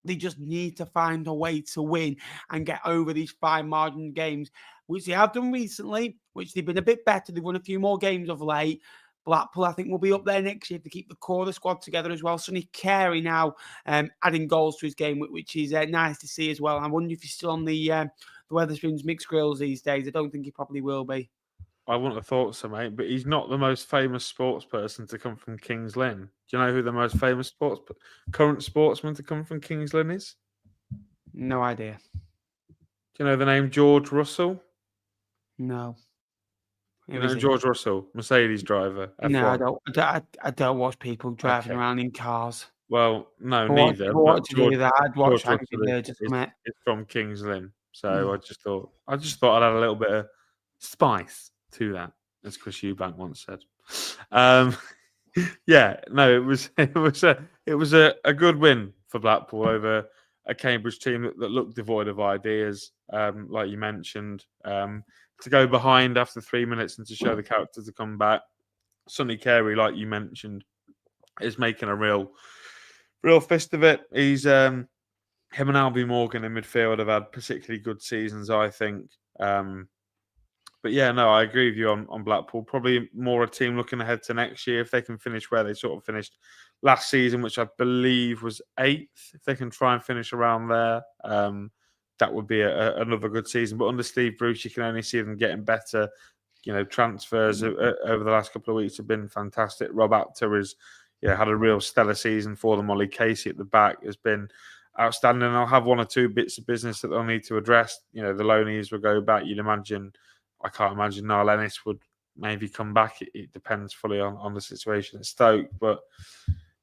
They just need to find a way to win and get over these fine margin games, which they have done recently, which they've been a bit better. They've won a few more games of late. Blackpool, I think, will be up there next year if they keep the core of the squad together as well. Sonny Carey now adding goals to his game, which is nice to see as well. I wonder if he's still on the Wetherspoons mixed grills these days. I don't think he probably will be. I wouldn't have thought so, mate, but he's not the most famous sports person to come from Kings Lynn. Do you know who the most famous current sportsman to come from Kings Lynn is? No idea. Do you know the name George Russell? No. You know George Russell, Mercedes driver. F1. No, I don't watch people driving around in cars. Well, no, neither. What to do with that? I'd watch Angry Birds. It's from Kings Lynn, so I just thought I'd add a little bit of spice to that, as Chris Eubank once said. Yeah, no, it was a good win for Blackpool over a Cambridge team that looked devoid of ideas, like you mentioned. To go behind after 3 minutes and to show the character to come back. Sonny Carey, like you mentioned, is making a real fist of it. He's him and Albie Morgan in midfield have had particularly good seasons, I think. But yeah, no, I agree with you on Blackpool. Probably more a team looking ahead to next year if they can finish where they sort of finished last season, which I believe was 8th. If they can try and finish around there, that would be another good season. But under Steve Bruce, you can only see them getting better. You know, transfers over the last couple of weeks have been fantastic. Rob Apter has had a real stellar season for them. Ollie Casey at the back has been outstanding. I'll have 1 or 2 bits of business that they'll need to address. You know, the loanees will go back. I can't imagine Niall Ennis would maybe come back. It depends fully on the situation at Stoke. But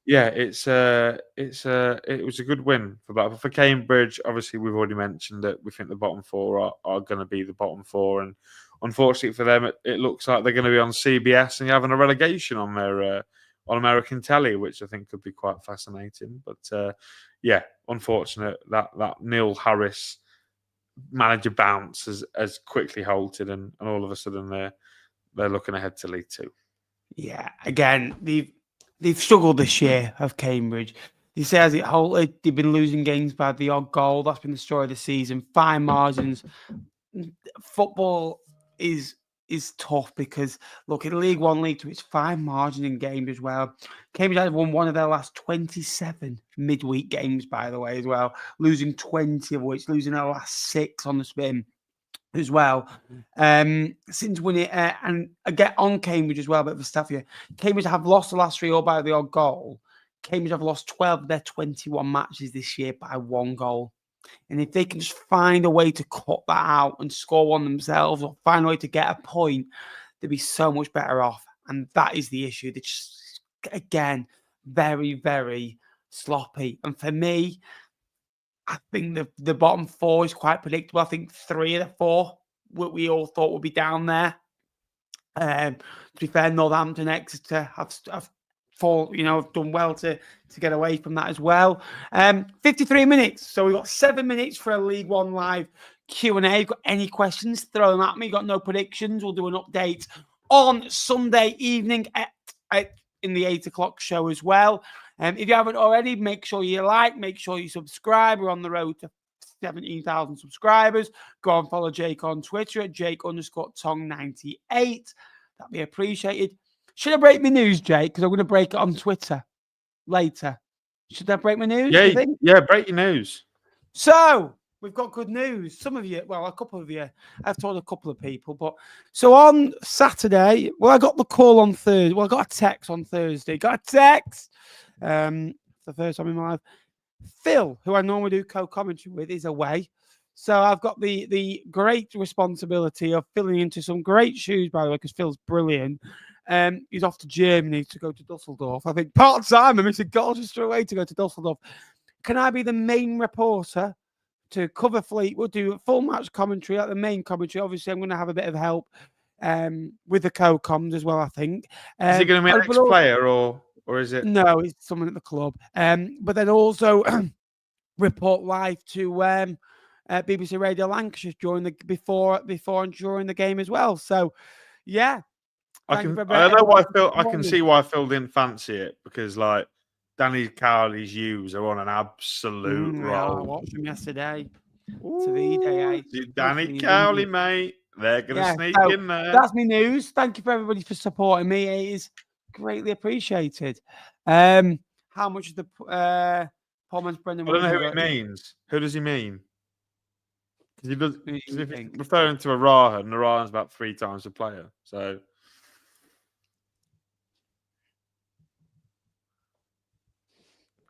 yeah, it was a good win for Blackpool. For Cambridge, obviously we've already mentioned that we think the bottom 4 are going to be the bottom 4, and unfortunately for them, it looks like they're going to be on CBS and having a relegation on their on American telly, which I think could be quite fascinating. But yeah, unfortunate that Neil Harris manager bounce has quickly halted, and all of a sudden they're looking ahead to League 2. Yeah, again, they've struggled this year of Cambridge. He says it halted. They've been losing games by the odd goal. That's been the story of the season. Fine margins. Football is tough because, look, in League 1, League 2, it's fine margin in games as well. Cambridge have won one of their last 27 midweek games, by the way, as well, losing 20 of which, losing their last 6 on the spin as well. Since winning, and I get on Cambridge as well, a bit of a stuff here. Cambridge have lost the last 3 all by the odd goal. Cambridge have lost 12 of their 21 matches this year by 1 goal. And if they can just find a way to cut that out and score one themselves, or find a way to get a point, they'd be so much better off. And that is the issue. They're just, again, very, very sloppy. And for me, I think the bottom 4 is quite predictable. I think 3 of the 4 we all thought would be down there. To be fair, Northampton, Exeter have done well to get away from that as well. 53 minutes. So we've got 7 minutes for a League 1 live Q&A. Got any questions, throw them at me. Got no predictions. We'll do an update on Sunday evening in the 8 o'clock show as well. If you haven't already, make sure you like, make sure you subscribe. We're on the road to 17,000 subscribers. Go and follow Jake on Twitter at Jake_Tong98. That'd be appreciated. Should I break my news, Jake? Because I'm going to break it on Twitter later. Should I break my news? Yeah, break your news. So, we've got good news. Some of you, well, a couple of you, I've told a couple of people. But so on Saturday, I got the call on Thursday. Well, I got a text on Thursday. Got a text for the first time in my life. Phil, who I normally do co-commentary with, is away. So I've got the great responsibility of filling into some great shoes, by the way, because Phil's brilliant. He's off to Germany to go to Dusseldorf. I think part-time, I missed a Colchester away to go to Dusseldorf. Can I be the main reporter to cover Fleetwood, do full match commentary, like the main commentary? Obviously, I'm going to have a bit of help with the co-coms as well, I think. Is he going to be an ex-player or is it? No, he's someone at the club. But then also report live to BBC Radio Lancashire before and during the game as well. So, yeah. I know why I can see why Phil didn't fancy it, because like Danny Cowley's U's are on an absolute roll. I watched them yesterday. Ooh, Danny Cowley, mate. They're gonna sneak in there. That's me news. Thank you for everybody for supporting me. It is greatly appreciated. How much is the Pullman's Brendan? I don't know who he means. Who does he mean? Because he does. If he's referring to Arahan, Arahan's about 3 times the player. So.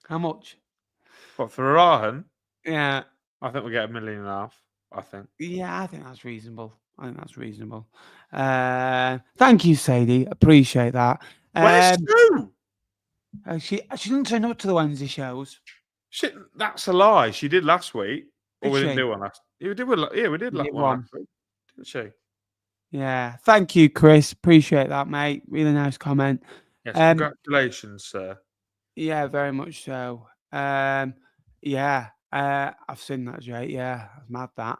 How much? What, for Arahan? Yeah. I think we'll get $1.5 million, I think. Yeah, I think that's reasonable. Thank you, Sadie. Appreciate that. Where's Sue? She didn't turn up to the Wednesday shows. Shit, that's a lie. She did last week. Or we didn't do one last week. We did one last week. Didn't she? Yeah. Thank you, Chris. Appreciate that, mate. Really nice comment. Yes, congratulations, sir. Yeah, very much so. Yeah. I've seen that, Jay. Yeah, I've mad that.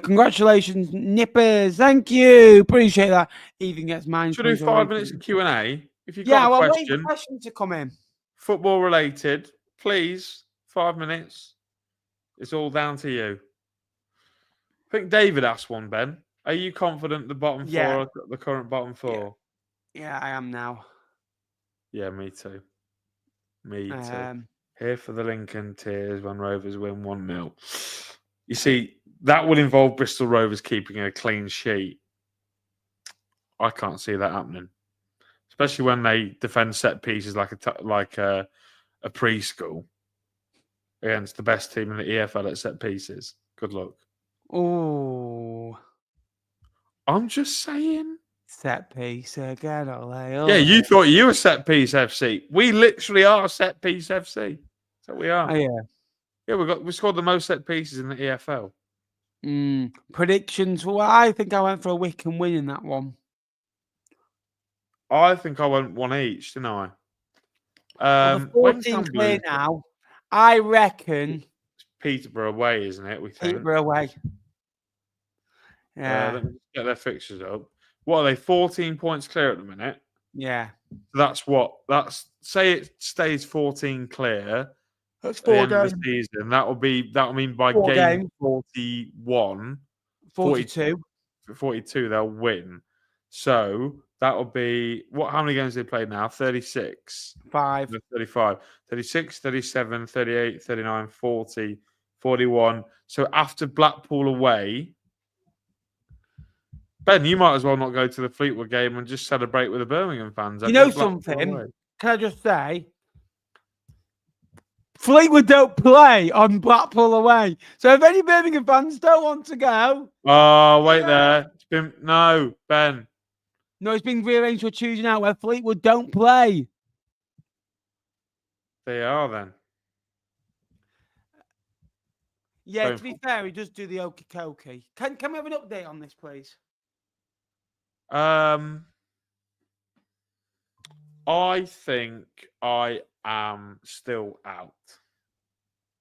Congratulations, Nippers. Thank you. Appreciate that. Even gets mine. Should we do 5 minutes of Q&A? If you've got a question, wait for questions to come in. Football related, please. 5 minutes. It's all down to you. I think David asked one, Ben. Are you confident the bottom four, the current bottom four? Yeah, I am now. Yeah, me too. Me too. Here for the Lincoln tears when Rovers win 1-0. You see, that would involve Bristol Rovers keeping a clean sheet. I can't see that happening, especially when they defend set pieces like a preschool against the best team in the EFL at set pieces. Good luck. Oh, I'm just saying. Set piece again, Yeah, you thought you were set piece FC. We literally are set piece FC. So we are. Oh, yeah. Yeah, we scored the most set pieces in the EFL. Predictions. Well, I think I went for a Wigan win in that one. I think I went 1 each, didn't I? The 14 clear now. I reckon it's Peterborough away, isn't it? We think Peterborough away. Yeah. Let me get their fixtures up. What are they? 14 points clear at the minute. Yeah. Say it stays 14 clear. That's 4 games. The season. That'll mean by game 41, 42, 42 they'll win. So that'll be how many games they played now? 36. 5. 35. 36, 37, 38, 39, 40, 41. So after Blackpool away, Ben, you might as well not go to the Fleetwood game and just celebrate with the Birmingham fans. You know something? Can I just say? Fleetwood don't play on Blackpool away. So if any Birmingham fans don't want to go... Oh, wait there. No, Ben. No, it's been rearranged for a Tuesday night where Fleetwood don't play. They are then. Yeah, to be fair, he does do the okie dokie. Can we have an update on this, please? I think I am still out.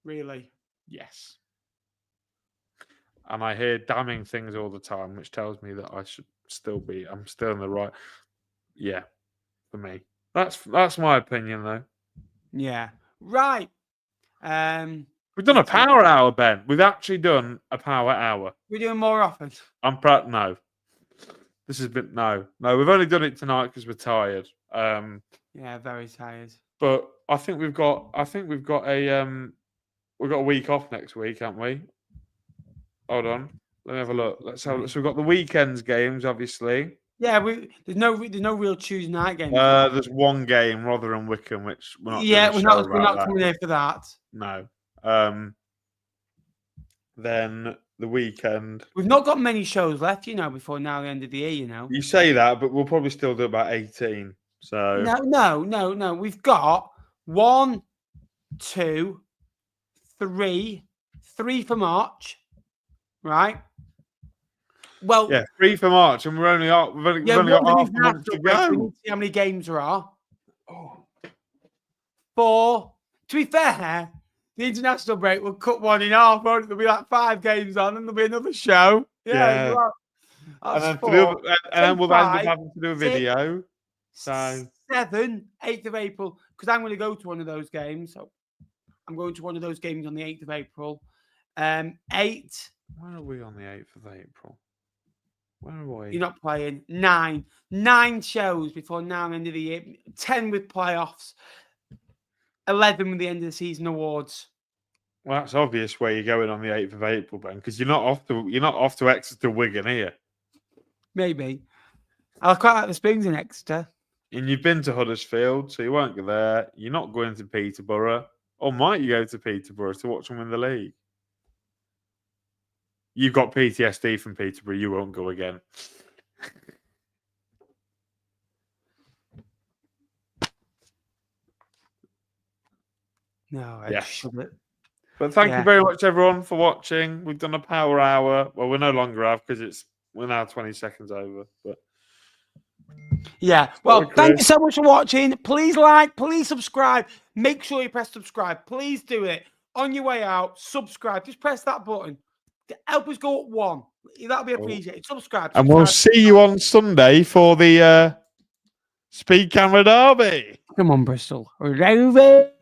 Really? Yes. And I hear damning things all the time, which tells me that I'm still in the right. Yeah, for me. That's my opinion, though. Yeah. Right. We've done a power hour, Ben. We've actually done a power hour. We're doing more often. I'm proud. No. This has been no. We've only done it tonight because we're tired. Yeah, very tired. But I think we've got a week off next week, haven't we? Hold on, let me have a look. Let's have a look. So we've got the weekends games, obviously. Yeah, there's no real Tuesday night game. There's one game, Rotherham Wickham, which we're not. Yeah, we're not coming here for that. No. Then the weekend. We've not got many shows left, before now the end of the year, You say that, but we'll probably still do about 18. So no. We've got 1, 2, 3 for March, right? Well, yeah, 3 for March, and we've only got half a month to go. We need to see how many games there are. 4. To be fair, the international break, we'll cut one in half, won't it? There'll be like 5 games on and there'll be another show. Yeah. And then we'll end up having to do a video. So 7, 8th of April, because I'm going to go to one of those games. So I'm going to one of those games on the 8th of April. 8. Where are we on the 8th of April? Where are we? You're not playing. 9. 9 shows before now the end of the year. 10 with playoffs. 11 with the end of the season awards. Well, that's obvious where you're going on the 8th of April, Ben, because you're not off to Exeter, Wigan, here. Maybe. I quite like the Springs in Exeter. And you've been to Huddersfield, so you won't go there. You're not going to Peterborough. Or might you go to Peterborough to watch them win the league? You've got PTSD from Peterborough. You won't go again. No, I shouldn't. But thank you very much, everyone, for watching. We've done a power hour. Well, we no longer have because we're now 20 seconds over. But yeah. Well, thank you so much for watching. Please like, please subscribe. Make sure you press subscribe. Please do it. On your way out, subscribe. Just press that button. Help us go up 1. That'll be appreciated. Subscribe. And we'll see you on Sunday for the Speed Camera Derby. Come on, Bristol. We're over.